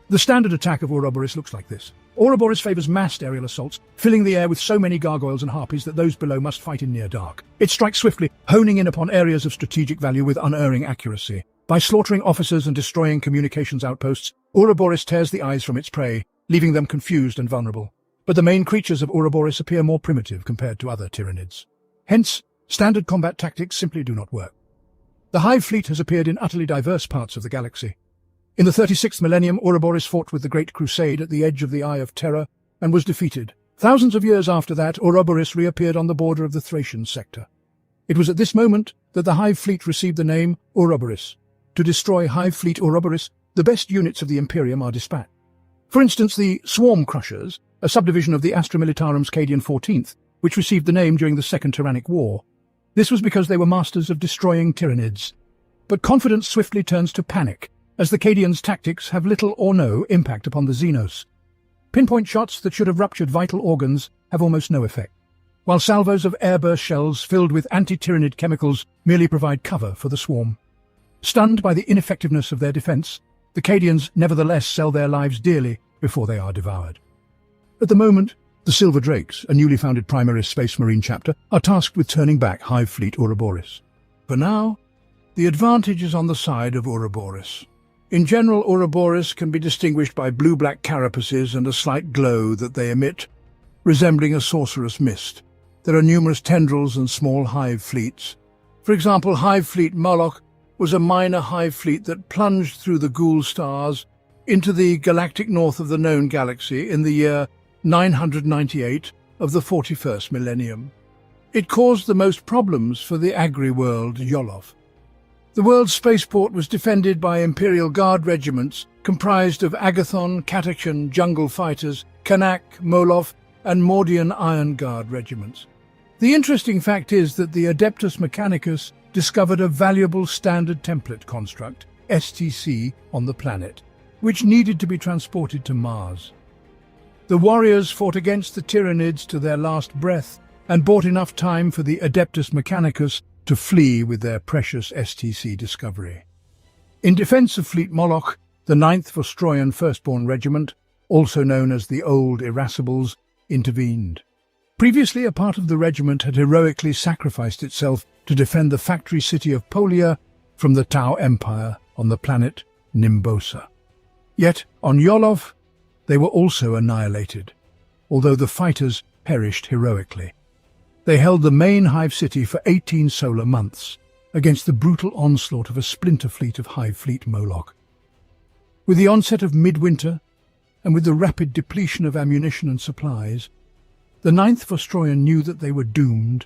The standard attack of Ouroboros looks like this. Ouroboros favors massed aerial assaults, filling the air with so many gargoyles and harpies that those below must fight in near dark. It strikes swiftly, honing in upon areas of strategic value with unerring accuracy. By slaughtering officers and destroying communications outposts, Ouroboros tears the eyes from its prey, leaving them confused and vulnerable. But the main creatures of Ouroboros appear more primitive compared to other Tyranids. Hence, standard combat tactics simply do not work. The Hive fleet has appeared in utterly diverse parts of the galaxy. In the 36th millennium, Ouroboros fought with the Great Crusade at the edge of the Eye of Terror and was defeated. Thousands of years after that, Ouroboros reappeared on the border of the Thracian sector. It was at this moment that the Hive fleet received the name Ouroboros. To destroy Hive fleet Ouroboros, the best units of the Imperium are dispatched. For instance, the Swarm Crushers, a subdivision of the Astra Militarum's Cadian 14th, which received the name during the Second Tyrannic War. This was because they were masters of destroying Tyranids. But confidence swiftly turns to panic, as the Cadians' tactics have little or no impact upon the Xenos. Pinpoint shots that should have ruptured vital organs have almost no effect, while salvos of airburst shells filled with anti-Tyranid chemicals merely provide cover for the swarm. Stunned by the ineffectiveness of their defense, the Cadians nevertheless sell their lives dearly before they are devoured. At the moment, the Silver Drakes, a newly founded Primaris Space Marine chapter, are tasked with turning back Hive fleet Ouroboros. For now, the advantage is on the side of Ouroboros. In general, Ouroboros can be distinguished by blue-black carapaces and a slight glow that they emit, resembling a sorcerous mist. There are numerous tendrils and small Hive fleets. For example, Hive fleet Moloch was a minor Hive fleet that plunged through the Ghoul stars into the galactic north of the known galaxy in the year 998 of the 41st millennium. It caused the most problems for the agri-world Yolov. The world's spaceport was defended by Imperial Guard regiments comprised of Agathon, Catachan, Jungle Fighters, Kanak, Molov, and Mordian Iron Guard regiments. The interesting fact is that the Adeptus Mechanicus discovered a valuable standard template construct, STC, on the planet, which needed to be transported to Mars. The warriors fought against the Tyranids to their last breath and bought enough time for the Adeptus Mechanicus to flee with their precious STC discovery. In defense of Fleet Moloch, the 9th Vostroyan Firstborn Regiment, also known as the Old Irascibles, intervened. Previously, a part of the regiment had heroically sacrificed itself to defend the factory city of Polia from the Tau Empire on the planet Nimbosa. Yet, on Yolov, they were also annihilated, although the fighters perished heroically. They held the main Hive city for 18 solar months against the brutal onslaught of a splinter fleet of Hive fleet Moloch. With the onset of midwinter, and with the rapid depletion of ammunition and supplies, the 9th Vostroyan knew that they were doomed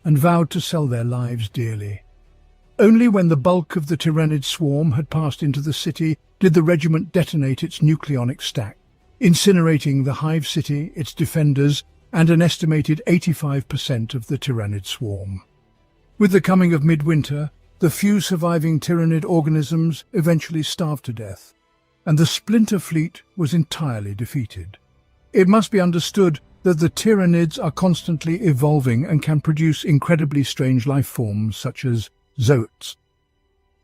and vowed to sell their lives dearly. Only when the bulk of the Tyranid swarm had passed into the city did the regiment detonate its nucleonic stack, incinerating the Hive city, its defenders, and an estimated 85% of the Tyranid swarm. With the coming of midwinter, the few surviving Tyranid organisms eventually starved to death, and the splinter fleet was entirely defeated. It must be understood that the Tyranids are constantly evolving and can produce incredibly strange life forms such as Zotes.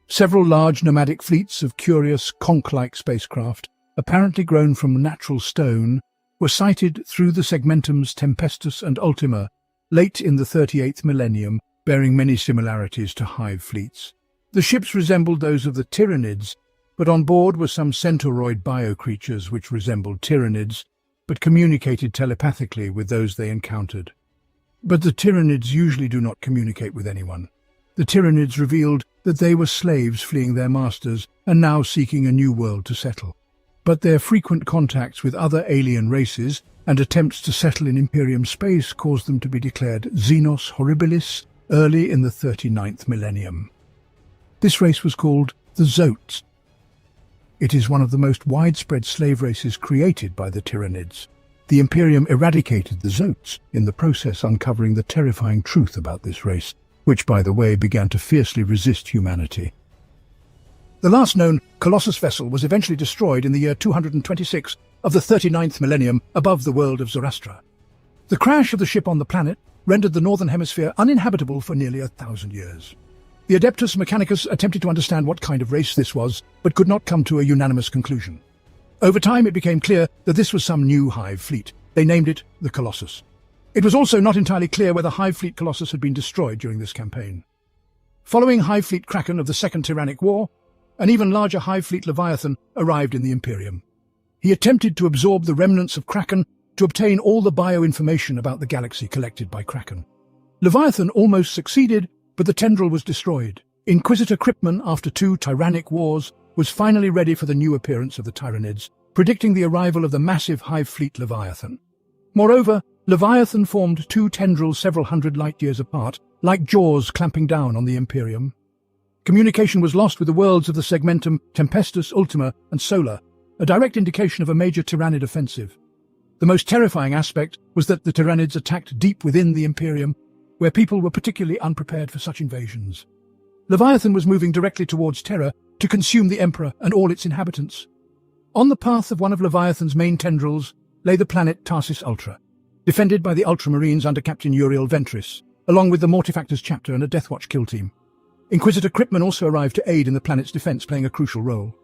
Several large nomadic fleets of curious conch-like spacecraft, apparently grown from natural stone, were sighted through the segmentums Tempestus and Ultima late in the 38th millennium, bearing many similarities to Hive fleets. The ships resembled those of the Tyranids, but on board were some centauroid bio-creatures which resembled Tyranids, but communicated telepathically with those they encountered. But the Tyranids usually do not communicate with anyone. The Tyranids revealed that they were slaves fleeing their masters and now seeking a new world to settle. But their frequent contacts with other alien races and attempts to settle in Imperium space caused them to be declared Xenos Horribilis early in the 39th millennium. This race was called the Zotes. It is one of the most widespread slave races created by the Tyranids. The Imperium eradicated the Zotes, in the process uncovering the terrifying truth about this race, which, by the way, began to fiercely resist humanity. The last known Colossus vessel was eventually destroyed in the year 226 of the 39th millennium above the world of Zoroastra. The crash of the ship on the planet rendered the northern hemisphere uninhabitable for nearly 1,000 years. The Adeptus Mechanicus attempted to understand what kind of race this was, but could not come to a unanimous conclusion. Over time it became clear that this was some new Hive fleet. They named it the Colossus. It was also not entirely clear whether Hive Fleet Colossus had been destroyed during this campaign. Following Hive Fleet Kraken of the Second Tyrannic War, an even larger Hive Fleet Leviathan arrived in the Imperium. He attempted to absorb the remnants of Kraken to obtain all the bioinformation about the galaxy collected by Kraken. Leviathan almost succeeded, but the tendril was destroyed. Inquisitor Kryptman, after 2 tyrannic wars, was finally ready for the new appearance of the Tyranids, predicting the arrival of the massive Hive Fleet Leviathan. Moreover, Leviathan formed 2 tendrils several hundred light-years apart, like jaws clamping down on the Imperium. Communication was lost with the worlds of the Segmentum, Tempestus, Ultima, and Solar, a direct indication of a major Tyranid offensive. The most terrifying aspect was that the Tyranids attacked deep within the Imperium, where people were particularly unprepared for such invasions. Leviathan was moving directly towards Terra to consume the Emperor and all its inhabitants. On the path of one of Leviathan's main tendrils lay the planet Tarsis Ultra, defended by the Ultramarines under Captain Uriel Ventris, along with the Mortifactors chapter and a Deathwatch kill team. Inquisitor Kryptman also arrived to aid in the planet's defense, playing a crucial role.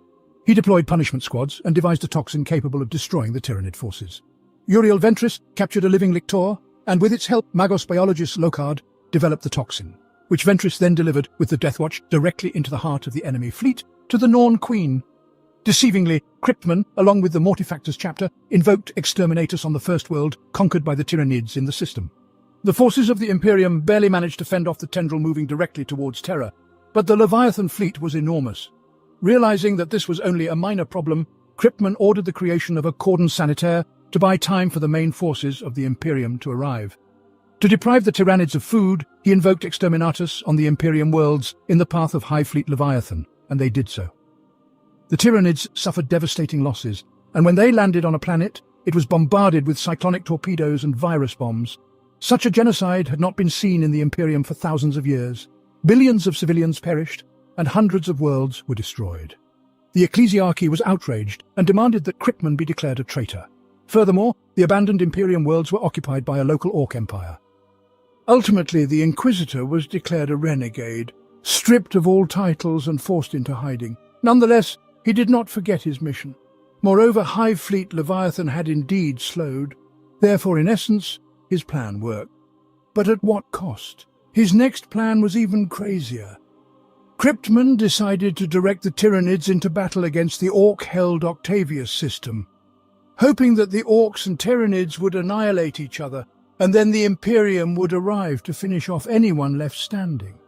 He deployed punishment squads and devised a toxin capable of destroying the Tyranid forces. Uriel Ventris captured a living lictor, and with its help Magos biologist Locard developed the toxin, which Ventris then delivered with the Deathwatch directly into the heart of the enemy fleet to the Norn Queen. Deceivingly, Kryptman, along with the Mortifactors chapter, invoked Exterminatus on the First World, conquered by the Tyranids in the system. The forces of the Imperium barely managed to fend off the tendril moving directly towards Terra, but the Leviathan fleet was enormous. Realizing that this was only a minor problem, Kryptman ordered the creation of a cordon sanitaire to buy time for the main forces of the Imperium to arrive. To deprive the Tyranids of food, he invoked Exterminatus on the Imperium worlds in the path of Hive Fleet Leviathan, and they did so. The Tyranids suffered devastating losses, and when they landed on a planet, it was bombarded with cyclonic torpedoes and virus bombs. Such a genocide had not been seen in the Imperium for thousands of years. Billions of civilians perished, and hundreds of worlds were destroyed. The ecclesiarchy was outraged and demanded that Kryptman be declared a traitor. Furthermore, the abandoned Imperium worlds were occupied by a local Orc empire. Ultimately, the Inquisitor was declared a renegade, stripped of all titles and forced into hiding. Nonetheless, he did not forget his mission. Moreover, Hive Fleet Leviathan had indeed slowed. Therefore, in essence, his plan worked. But at what cost? His next plan was even crazier. Kryptman decided to direct the Tyranids into battle against the Orc-held Octavius system, hoping that the Orcs and Tyranids would annihilate each other, and then the Imperium would arrive to finish off anyone left standing.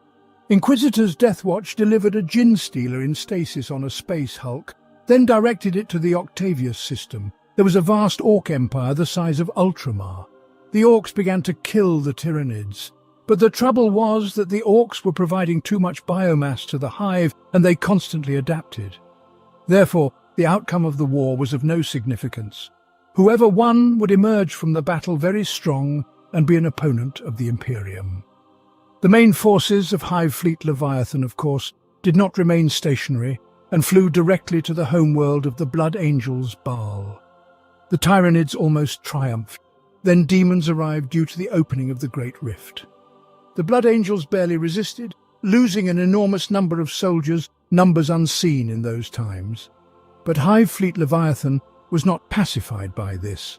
Inquisitor's Deathwatch delivered a Gin Stealer in stasis on a space hulk, then directed it to the Octavius system. There was a vast Orc empire the size of Ultramar. The Orcs began to kill the Tyranids, but the trouble was that the Orcs were providing too much biomass to the Hive, and they constantly adapted. Therefore, the outcome of the war was of no significance. Whoever won would emerge from the battle very strong and be an opponent of the Imperium. The main forces of Hive Fleet Leviathan, of course, did not remain stationary and flew directly to the homeworld of the Blood Angels Baal. The Tyranids almost triumphed. Then demons arrived due to the opening of the Great Rift. The Blood Angels barely resisted, losing an enormous number of soldiers, numbers unseen in those times. But Hive Fleet Leviathan was not pacified by this.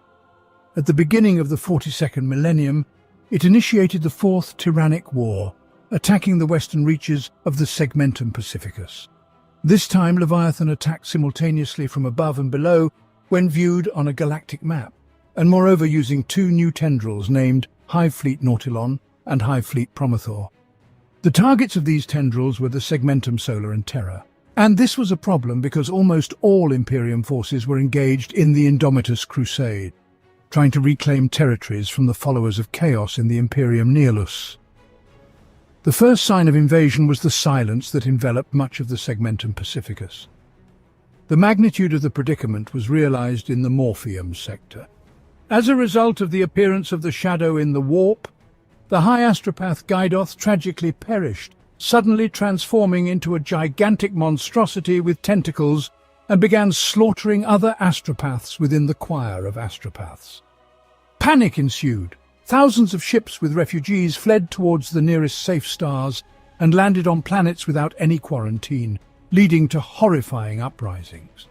At the beginning of the 42nd millennium, it initiated the Fourth Tyrannic War, attacking the western reaches of the Segmentum Pacificus. This time Leviathan attacked simultaneously from above and below when viewed on a galactic map, and moreover using 2 new tendrils named Hive Fleet Nautilon and Hive Fleet Promothor. The targets of these tendrils were the Segmentum Solar and Terra. And this was a problem because almost all Imperium forces were engaged in the Indomitus Crusade, trying to reclaim territories from the followers of Chaos in the Imperium Nihilus. The first sign of invasion was the silence that enveloped much of the Segmentum Pacificus. The magnitude of the predicament was realized in the Morphium sector. As a result of the appearance of the shadow in the warp, the High Astropath Gydoth tragically perished, suddenly transforming into a gigantic monstrosity with tentacles, and began slaughtering other astropaths within the choir of astropaths. Panic ensued. Thousands of ships with refugees fled towards the nearest safe stars and landed on planets without any quarantine, leading to horrifying uprisings.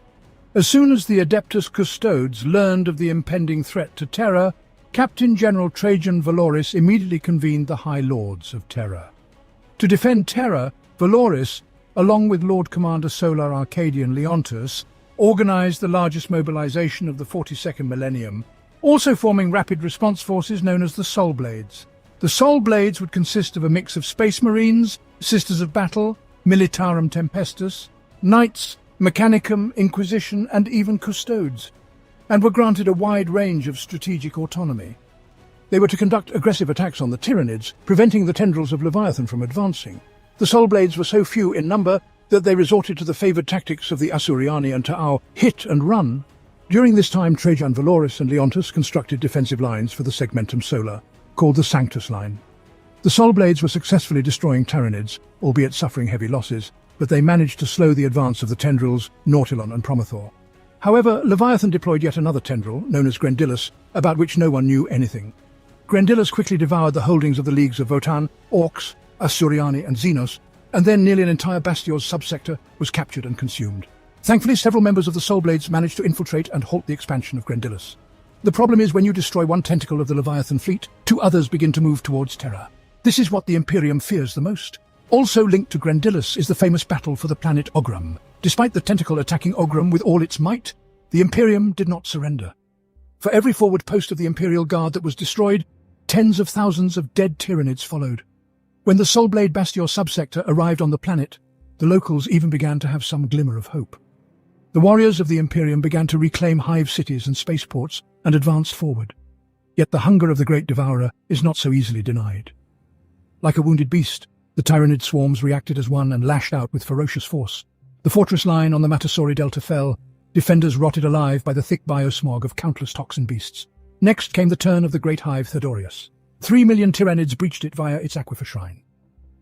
As soon as the Adeptus Custodes learned of the impending threat to Terra, Captain General Trajan Valoris immediately convened the High Lords of Terra. To defend Terra, Valoris, along with Lord Commander Solar Arcadian Leontus, organized the largest mobilization of the 42nd millennium, also forming rapid response forces known as the Soul Blades. The Soul Blades would consist of a mix of Space Marines, Sisters of Battle, Militarum Tempestus, Knights, Mechanicum, Inquisition, and even Custodes, and were granted a wide range of strategic autonomy. They were to conduct aggressive attacks on the Tyranids, preventing the tendrils of Leviathan from advancing. The Soul Blades were so few in number that they resorted to the favoured tactics of the Asuriani and Ta'au, hit and run. During this time, Trajan Valoris and Leontus constructed defensive lines for the Segmentum Solar, called the Sanctus Line. The Soul Blades were successfully destroying Tyranids, albeit suffering heavy losses, but they managed to slow the advance of the tendrils, Nautilon and Promothor. However, Leviathan deployed yet another tendril, known as Grendillus, about which no one knew anything. Grendillus quickly devoured the holdings of the leagues of Votan, Orcs, Asuriani and Xenos, and then nearly an entire Bastio's subsector was captured and consumed. Thankfully, several members of the Soul Blades managed to infiltrate and halt the expansion of Grendillus. The problem is when you destroy one tentacle of the Leviathan fleet, two others begin to move towards Terra. This is what the Imperium fears the most. Also linked to Grendillus is the famous battle for the planet Ogram. Despite the tentacle attacking Ogram with all its might, the Imperium did not surrender. For every forward post of the Imperial Guard that was destroyed, tens of thousands of dead Tyranids followed. When the Soulblade Bastio subsector arrived on the planet, the locals even began to have some glimmer of hope. The warriors of the Imperium began to reclaim Hive cities and spaceports and advanced forward. Yet the hunger of the Great Devourer is not so easily denied. Like a wounded beast, the Tyranid swarms reacted as one and lashed out with ferocious force. The fortress line on the Matasauri Delta fell, defenders rotted alive by the thick biosmog of countless toxin beasts. Next came the turn of the great Hive Theodorius. 3 million Tyranids breached it via its aquifer shrine.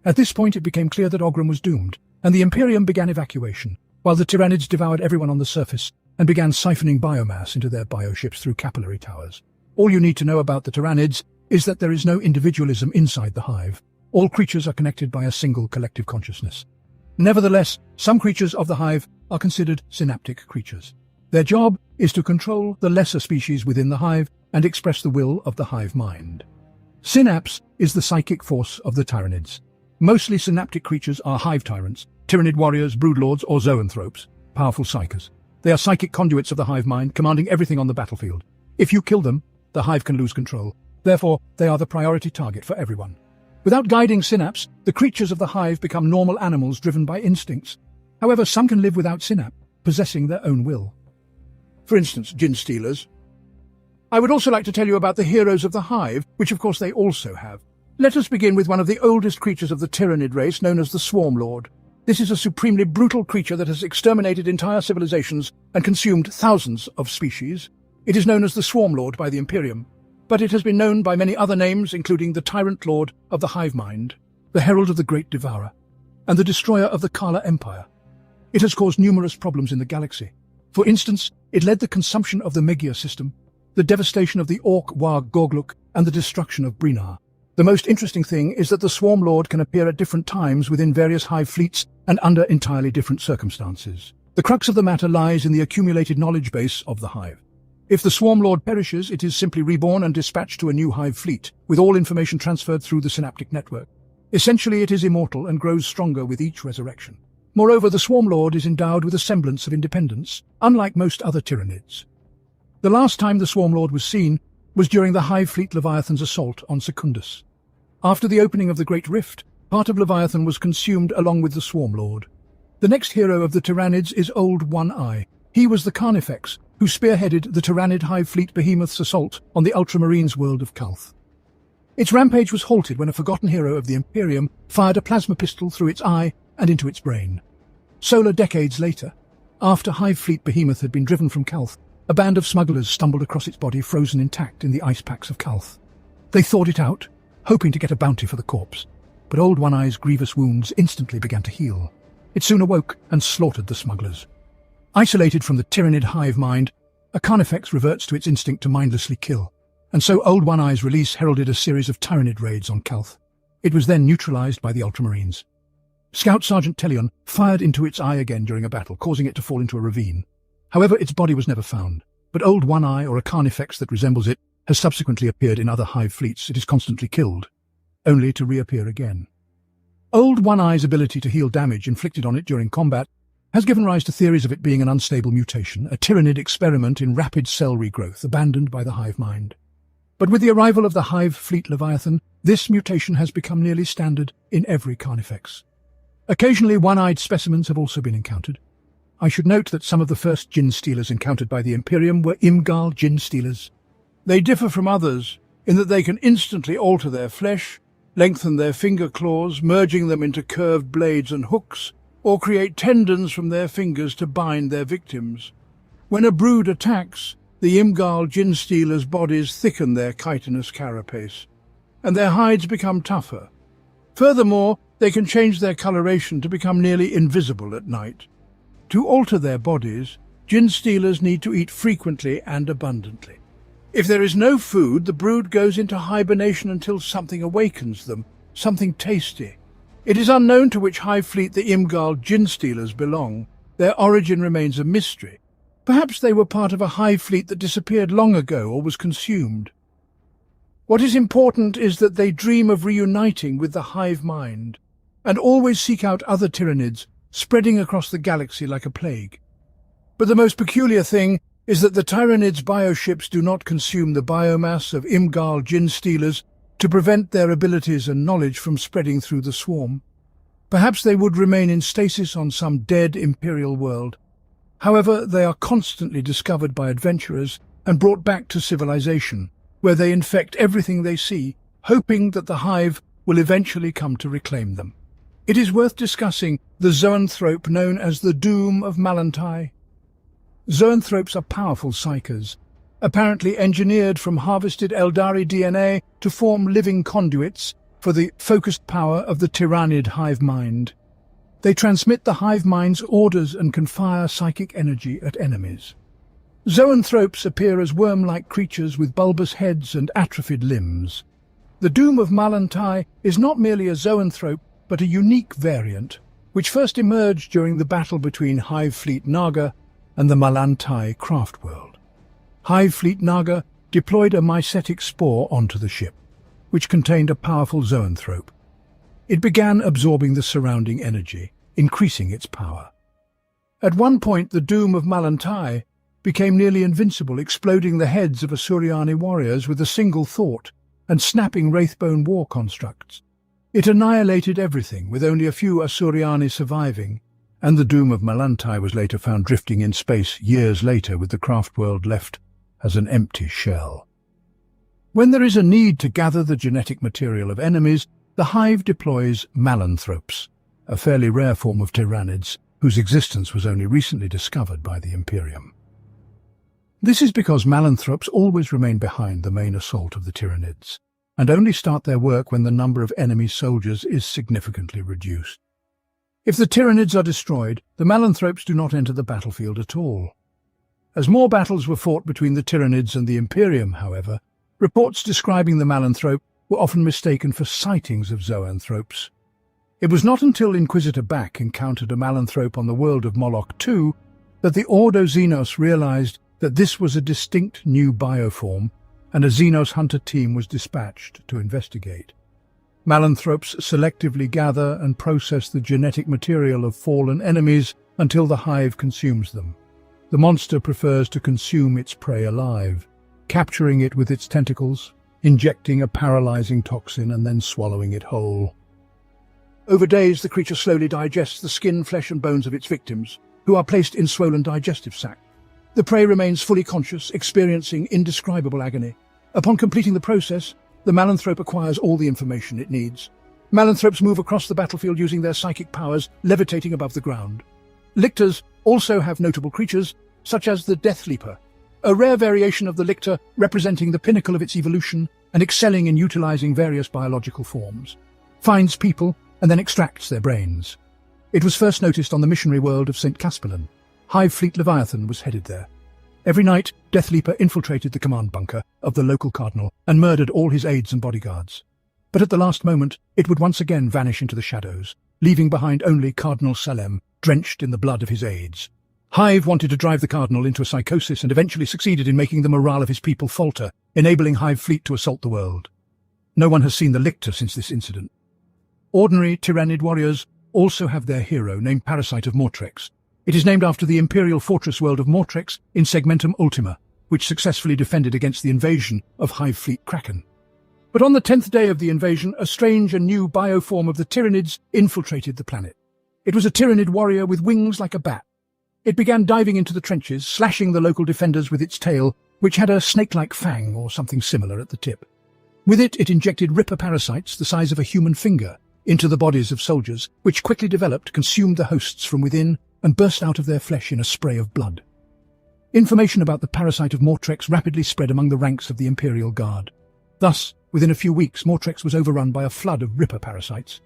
At this point it became clear that Ogram was doomed, and the Imperium began evacuation, while the Tyranids devoured everyone on the surface and began siphoning biomass into their bioships through capillary towers. All you need to know about the Tyranids is that there is no individualism inside the Hive. All creatures are connected by a single collective consciousness. Nevertheless, some creatures of the Hive are considered synaptic creatures. Their job is to control the lesser species within the Hive and express the will of the Hive mind. Synapse is the psychic force of the Tyranids. Mostly synaptic creatures are Hive tyrants, Tyranid warriors, broodlords, or zoanthropes, powerful psychers. They are psychic conduits of the Hive mind, commanding everything on the battlefield. If you kill them, the Hive can lose control. Therefore, they are the priority target for everyone. Without guiding synapse, the creatures of the Hive become normal animals driven by instincts. However, some can live without synapse, possessing their own will. For instance, gin stealers. I would also like to tell you about the heroes of the Hive, which of course they also have. Let us begin with one of the oldest creatures of the Tyranid race, known as the Swarm Lord. This is a supremely brutal creature that has exterminated entire civilizations and consumed thousands of species. It is known as the Swarm Lord by the Imperium, but it has been known by many other names, including the Tyrant Lord of the Hive Mind, the Herald of the Great Devourer, and the Destroyer of the Kala Empire. It has caused numerous problems in the galaxy. For instance, it led the consumption of the Megia system, the devastation of the Orc Warg Gorgluk, and the destruction of Brinar. The most interesting thing is that the Swarm Lord can appear at different times within various Hive fleets and under entirely different circumstances. The crux of the matter lies in the accumulated knowledge base of the Hive. If the Swarm Lord perishes, it is simply reborn and dispatched to a new Hive fleet, with all information transferred through the synaptic network. Essentially, it is immortal and grows stronger with each resurrection. Moreover, the Swarm Lord is endowed with a semblance of independence, unlike most other Tyranids. The last time the Swarm Lord was seen was during the Hive Fleet Leviathan's assault on Secundus. After the opening of the Great Rift, part of Leviathan was consumed along with the Swarm Lord. The next hero of the Tyranids is Old One-Eye. He was the Carnifex, who spearheaded the Tyranid Hive Fleet Behemoth's assault on the Ultramarines world of Kalth. Its rampage was halted when a forgotten hero of the Imperium fired a plasma pistol through its eye and into its brain. Solar decades later, after Hive Fleet Behemoth had been driven from Kalth, a band of smugglers stumbled across its body frozen intact in the ice packs of Kalth. They thawed it out, hoping to get a bounty for the corpse, but Old One-Eye's grievous wounds instantly began to heal. It soon awoke and slaughtered the smugglers. Isolated from the Tyranid Hive mind, a Carnifex reverts to its instinct to mindlessly kill. And so Old One-Eye's release heralded a series of Tyranid raids on Calth. It was then neutralized by the Ultramarines. Scout Sergeant Telion fired into its eye again during a battle, causing it to fall into a ravine. However, its body was never found, but Old One-Eye, or a Carnifex that resembles it, has subsequently appeared in other Hive fleets. It is constantly killed, only to reappear again. Old One-Eye's ability to heal damage inflicted on it during combat has given rise to theories of it being an unstable mutation, a Tyranid experiment in rapid cell regrowth abandoned by the Hive mind. But with the arrival of the Hive fleet Leviathan, this mutation has become nearly standard in every Carnifex. Occasionally, one-eyed specimens have also been encountered. I should note that some of the first Djinn stealers encountered by the Imperium were Imgal Djinn stealers. They differ from others in that they can instantly alter their flesh, lengthen their finger claws, merging them into curved blades and hooks, or create tendons from their fingers to bind their victims. When a brood attacks, the Imgal Djinn stealers' bodies thicken their chitinous carapace, and their hides become tougher. Furthermore, they can change their coloration to become nearly invisible at night. To alter their bodies, Djinn stealers need to eat frequently and abundantly. If there is no food, the brood goes into hibernation until something awakens them, something tasty. It is unknown to which Hive fleet the Imgal Djinn stealers belong. Their origin remains a mystery. Perhaps they were part of a Hive fleet that disappeared long ago or was consumed. What is important is that they dream of reuniting with the Hive mind, and always seek out other Tyranids, spreading across the galaxy like a plague. But the most peculiar thing is that the Tyranids' bioships do not consume the biomass of Imgal Djinn stealers to prevent their abilities and knowledge from spreading through the swarm. Perhaps they would remain in stasis on some dead Imperial world. However, they are constantly discovered by adventurers and brought back to civilization, where they infect everything they see, hoping that the Hive will eventually come to reclaim them. It is worth discussing the zoanthrope known as the Doom of Malantai. Zoanthropes are powerful psychers, apparently engineered from harvested Eldari DNA to form living conduits for the focused power of the Tyranid hive mind. They transmit the hive mind's orders and can fire psychic energy at enemies. Zoanthropes appear as worm-like creatures with bulbous heads and atrophied limbs. The Doom of Malantai is not merely a zoanthrope, but a unique variant, which first emerged during the battle between Hive Fleet Naga and the Malantai craft world. Hive Fleet Naga deployed a mycetic spore onto the ship, which contained a powerful zoanthrope. It began absorbing the surrounding energy, increasing its power. At one point, the Doom of Malantai became nearly invincible, exploding the heads of Asuryani warriors with a single thought and snapping Wraithbone war constructs. It annihilated everything, with only a few Asuryani surviving, and the Doom of Malantai was later found drifting in space years later, with the craft world left as an empty shell. When there is a need to gather the genetic material of enemies, the Hive deploys Malanthropes, a fairly rare form of Tyranids whose existence was only recently discovered by the Imperium. This is because Malanthropes always remain behind the main assault of the Tyranids, and only start their work when the number of enemy soldiers is significantly reduced. If the Tyranids are destroyed, the Malanthropes do not enter the battlefield at all. As more battles were fought between the Tyranids and the Imperium, however, reports describing the Malanthrope were often mistaken for sightings of zoanthropes. It was not until Inquisitor Back encountered a Malanthrope on the world of Moloch II that the Ordo Xenos realized that this was a distinct new bioform, and a Xenos hunter team was dispatched to investigate. Malanthropes selectively gather and process the genetic material of fallen enemies until the Hive consumes them. The monster prefers to consume its prey alive, capturing it with its tentacles, injecting a paralyzing toxin and then swallowing it whole. Over days, the creature slowly digests the skin, flesh and bones of its victims, who are placed in swollen digestive sacs. The prey remains fully conscious, experiencing indescribable agony. Upon completing the process, the Malanthrope acquires all the information it needs. Malanthropes move across the battlefield using their psychic powers, levitating above the ground. Lictors also have notable creatures, such as the Death Leaper, a rare variation of the lictor representing the pinnacle of its evolution and excelling in utilizing various biological forms. Finds people and then extracts their brains. It was first noticed on the missionary world of St. Caspelin. Hive Fleet Leviathan was headed there. Every night, Deathleaper infiltrated the command bunker of the local cardinal and murdered all his aides and bodyguards. But at the last moment, it would once again vanish into the shadows, leaving behind only Cardinal Salem, drenched in the blood of his aides. Hive wanted to drive the cardinal into a psychosis and eventually succeeded in making the morale of his people falter, enabling Hive fleet to assault the world. No one has seen the lictor since this incident. Ordinary Tyranid warriors also have their hero, named Parasite of Mortrex. It is named after the imperial fortress world of Mortrex in Segmentum Ultima, which successfully defended against the invasion of Hive fleet Kraken. But on the 10th day of the invasion, a strange and new bioform of the Tyranids infiltrated the planet. It was a Tyranid warrior with wings like a bat. It began diving into the trenches, slashing the local defenders with its tail, which had a snake-like fang or something similar at the tip. With it, it injected ripper parasites the size of a human finger into the bodies of soldiers, which quickly developed, consumed the hosts from within, and burst out of their flesh in a spray of blood. Information about the parasite of Mortrex rapidly spread among the ranks of the Imperial Guard. Thus, within a few weeks, Mortrex was overrun by a flood of ripper parasites.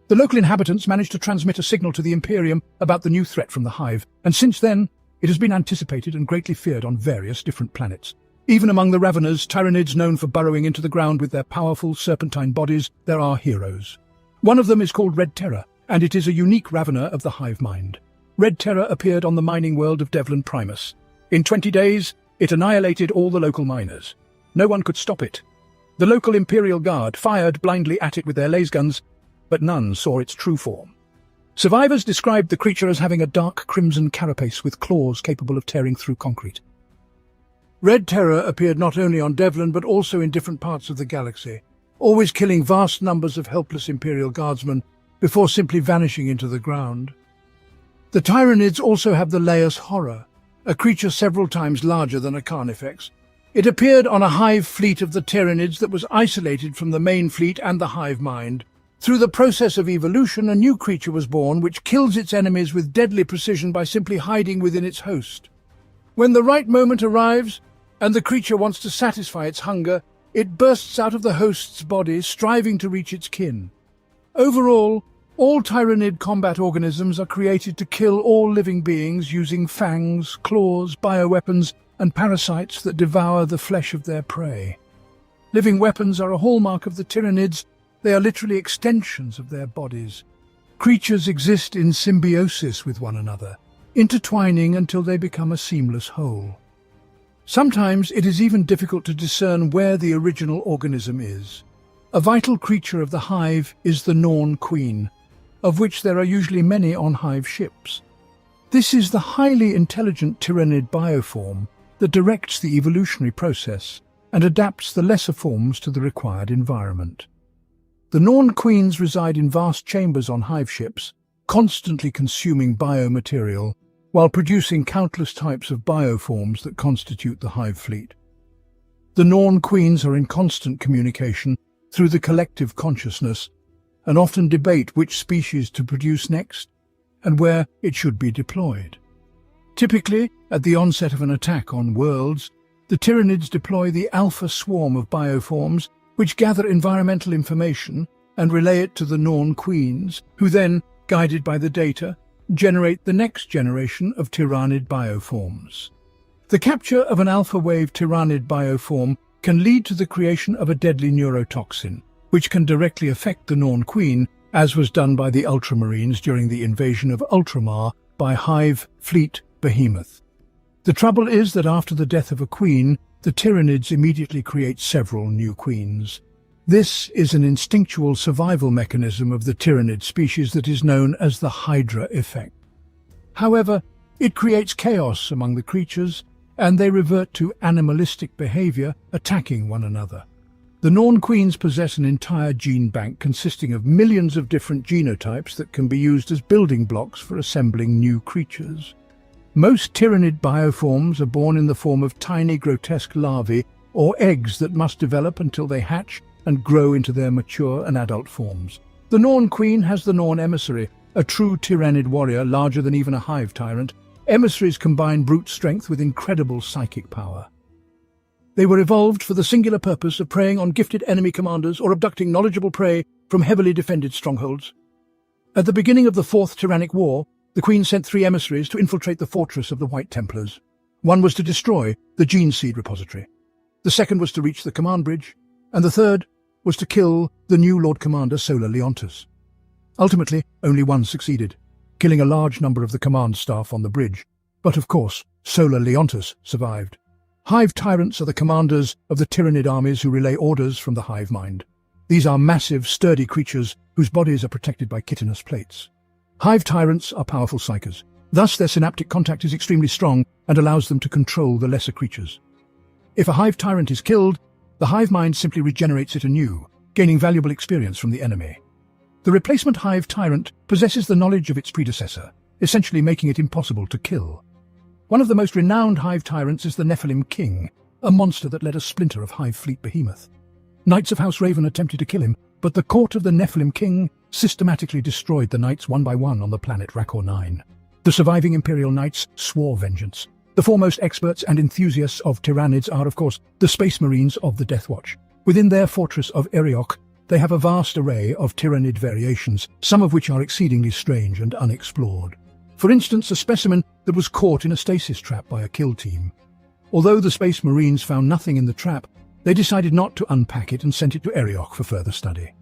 The local inhabitants managed to transmit a signal to the Imperium about the new threat from the Hive, and since then, it has been anticipated and greatly feared on various different planets. Even among the Raveners, Tyranids known for burrowing into the ground with their powerful serpentine bodies, there are heroes. One of them is called Red Terror, and it is a unique Ravener of the Hive mind. Red Terror appeared on the mining world of Devlin Primus. In 20 days, it annihilated all the local miners. No one could stop it. The local Imperial Guard fired blindly at it with their lasguns, but none saw its true form. Survivors described the creature as having a dark crimson carapace with claws capable of tearing through concrete. Red Terror appeared not only on Devlin but also in different parts of the galaxy, always killing vast numbers of helpless Imperial Guardsmen before simply vanishing into the ground. The Tyranids also have the Laus Horror, a creature several times larger than a Carnifex. It appeared on a Hive fleet of the Tyranids that was isolated from the main fleet and the Hive mind. Through the process of evolution, a new creature was born which kills its enemies with deadly precision by simply hiding within its host. When the right moment arrives, and the creature wants to satisfy its hunger, it bursts out of the host's body, striving to reach its kin. Overall, all Tyranid combat organisms are created to kill all living beings using fangs, claws, bioweapons, and parasites that devour the flesh of their prey. Living weapons are a hallmark of the Tyranids. They are literally extensions of their bodies. Creatures exist in symbiosis with one another, intertwining until they become a seamless whole. Sometimes it is even difficult to discern where the original organism is. A vital creature of the Hive is the Norn Queen, of which there are usually many on Hive ships. This is the highly intelligent Tyranid bioform that directs the evolutionary process and adapts the lesser forms to the required environment. The Norn Queens reside in vast chambers on Hive ships, constantly consuming biomaterial, while producing countless types of bioforms that constitute the Hive fleet. The Norn Queens are in constant communication through the collective consciousness, and often debate which species to produce next and where it should be deployed. Typically, at the onset of an attack on worlds, the Tyranids deploy the alpha swarm of bioforms which gather environmental information and relay it to the Norn Queens, who then, guided by the data, generate the next generation of Tyranid bioforms. The capture of an alpha-wave Tyranid bioform can lead to the creation of a deadly neurotoxin, which can directly affect the Norn Queen, as was done by the Ultramarines during the invasion of Ultramar by Hive Fleet Behemoth. The trouble is that after the death of a queen, the Tyranids immediately create several new queens. This is an instinctual survival mechanism of the Tyranid species that is known as the Hydra effect. However, it creates chaos among the creatures, and they revert to animalistic behavior, attacking one another. The Norn Queens possess an entire gene bank consisting of millions of different genotypes that can be used as building blocks for assembling new creatures. Most Tyranid bioforms are born in the form of tiny grotesque larvae or eggs that must develop until they hatch and grow into their mature and adult forms. The Norn Queen has the Norn Emissary, a true Tyranid warrior larger than even a Hive tyrant. Emissaries combine brute strength with incredible psychic power. They were evolved for the singular purpose of preying on gifted enemy commanders or abducting knowledgeable prey from heavily defended strongholds. At the beginning of the Fourth Tyrannic War, the Queen sent 3 emissaries to infiltrate the fortress of the White Templars. One was to destroy the gene seed repository. The second was to reach the command bridge, and the third was to kill the new Lord Commander Solar Leontus. Ultimately, only one succeeded, killing a large number of the command staff on the bridge. But of course, Solar Leontus survived. Hive tyrants are the commanders of the Tyranid armies who relay orders from the hive mind. These are massive, sturdy creatures whose bodies are protected by chitinous plates. Hive tyrants are powerful psychers. Thus, their synaptic contact is extremely strong and allows them to control the lesser creatures. If a hive tyrant is killed, the hive mind simply regenerates it anew, gaining valuable experience from the enemy. The replacement hive tyrant possesses the knowledge of its predecessor, essentially making it impossible to kill. One of the most renowned hive tyrants is the Nephilim King, a monster that led a splinter of Hive Fleet behemoth. Knights of House Raven attempted to kill him, but the court of the Nephilim King systematically destroyed the knights one by one on the planet Rakor 9. The surviving Imperial Knights swore vengeance. The foremost experts and enthusiasts of Tyranids are, of course, the Space Marines of the Death Watch. Within their fortress of Eriok, they have a vast array of Tyranid variations, some of which are exceedingly strange and unexplored. For instance, a specimen that was caught in a stasis trap by a kill team. Although the Space Marines found nothing in the trap, they decided not to unpack it and sent it to Eriok for further study.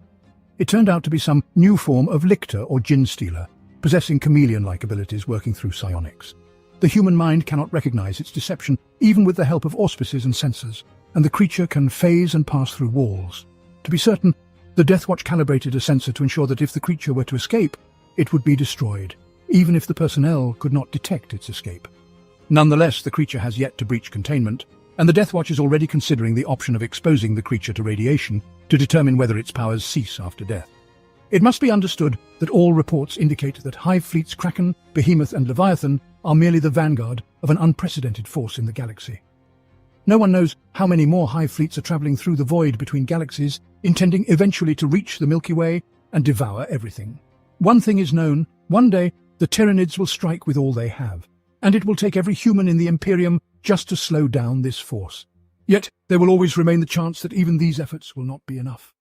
It turned out to be some new form of lictor or gin stealer, possessing chameleon-like abilities working through psionics. The human mind cannot recognize its deception, even with the help of auspices and sensors, and the creature can phase and pass through walls. To be certain, the Death Watch calibrated a sensor to ensure that if the creature were to escape, it would be destroyed, even if the personnel could not detect its escape. Nonetheless, the creature has yet to breach containment, and the Death Watch is already considering the option of exposing the creature to radiation to determine whether its powers cease after death. It must be understood that all reports indicate that Hive Fleet's Kraken, Behemoth and Leviathan are merely the vanguard of an unprecedented force in the galaxy. No one knows how many more Hive Fleets are traveling through the void between galaxies, intending eventually to reach the Milky Way and devour everything. One thing is known: one day the Tyranids will strike with all they have, and it will take every human in the Imperium just to slow down this force. Yet there will always remain the chance that even these efforts will not be enough.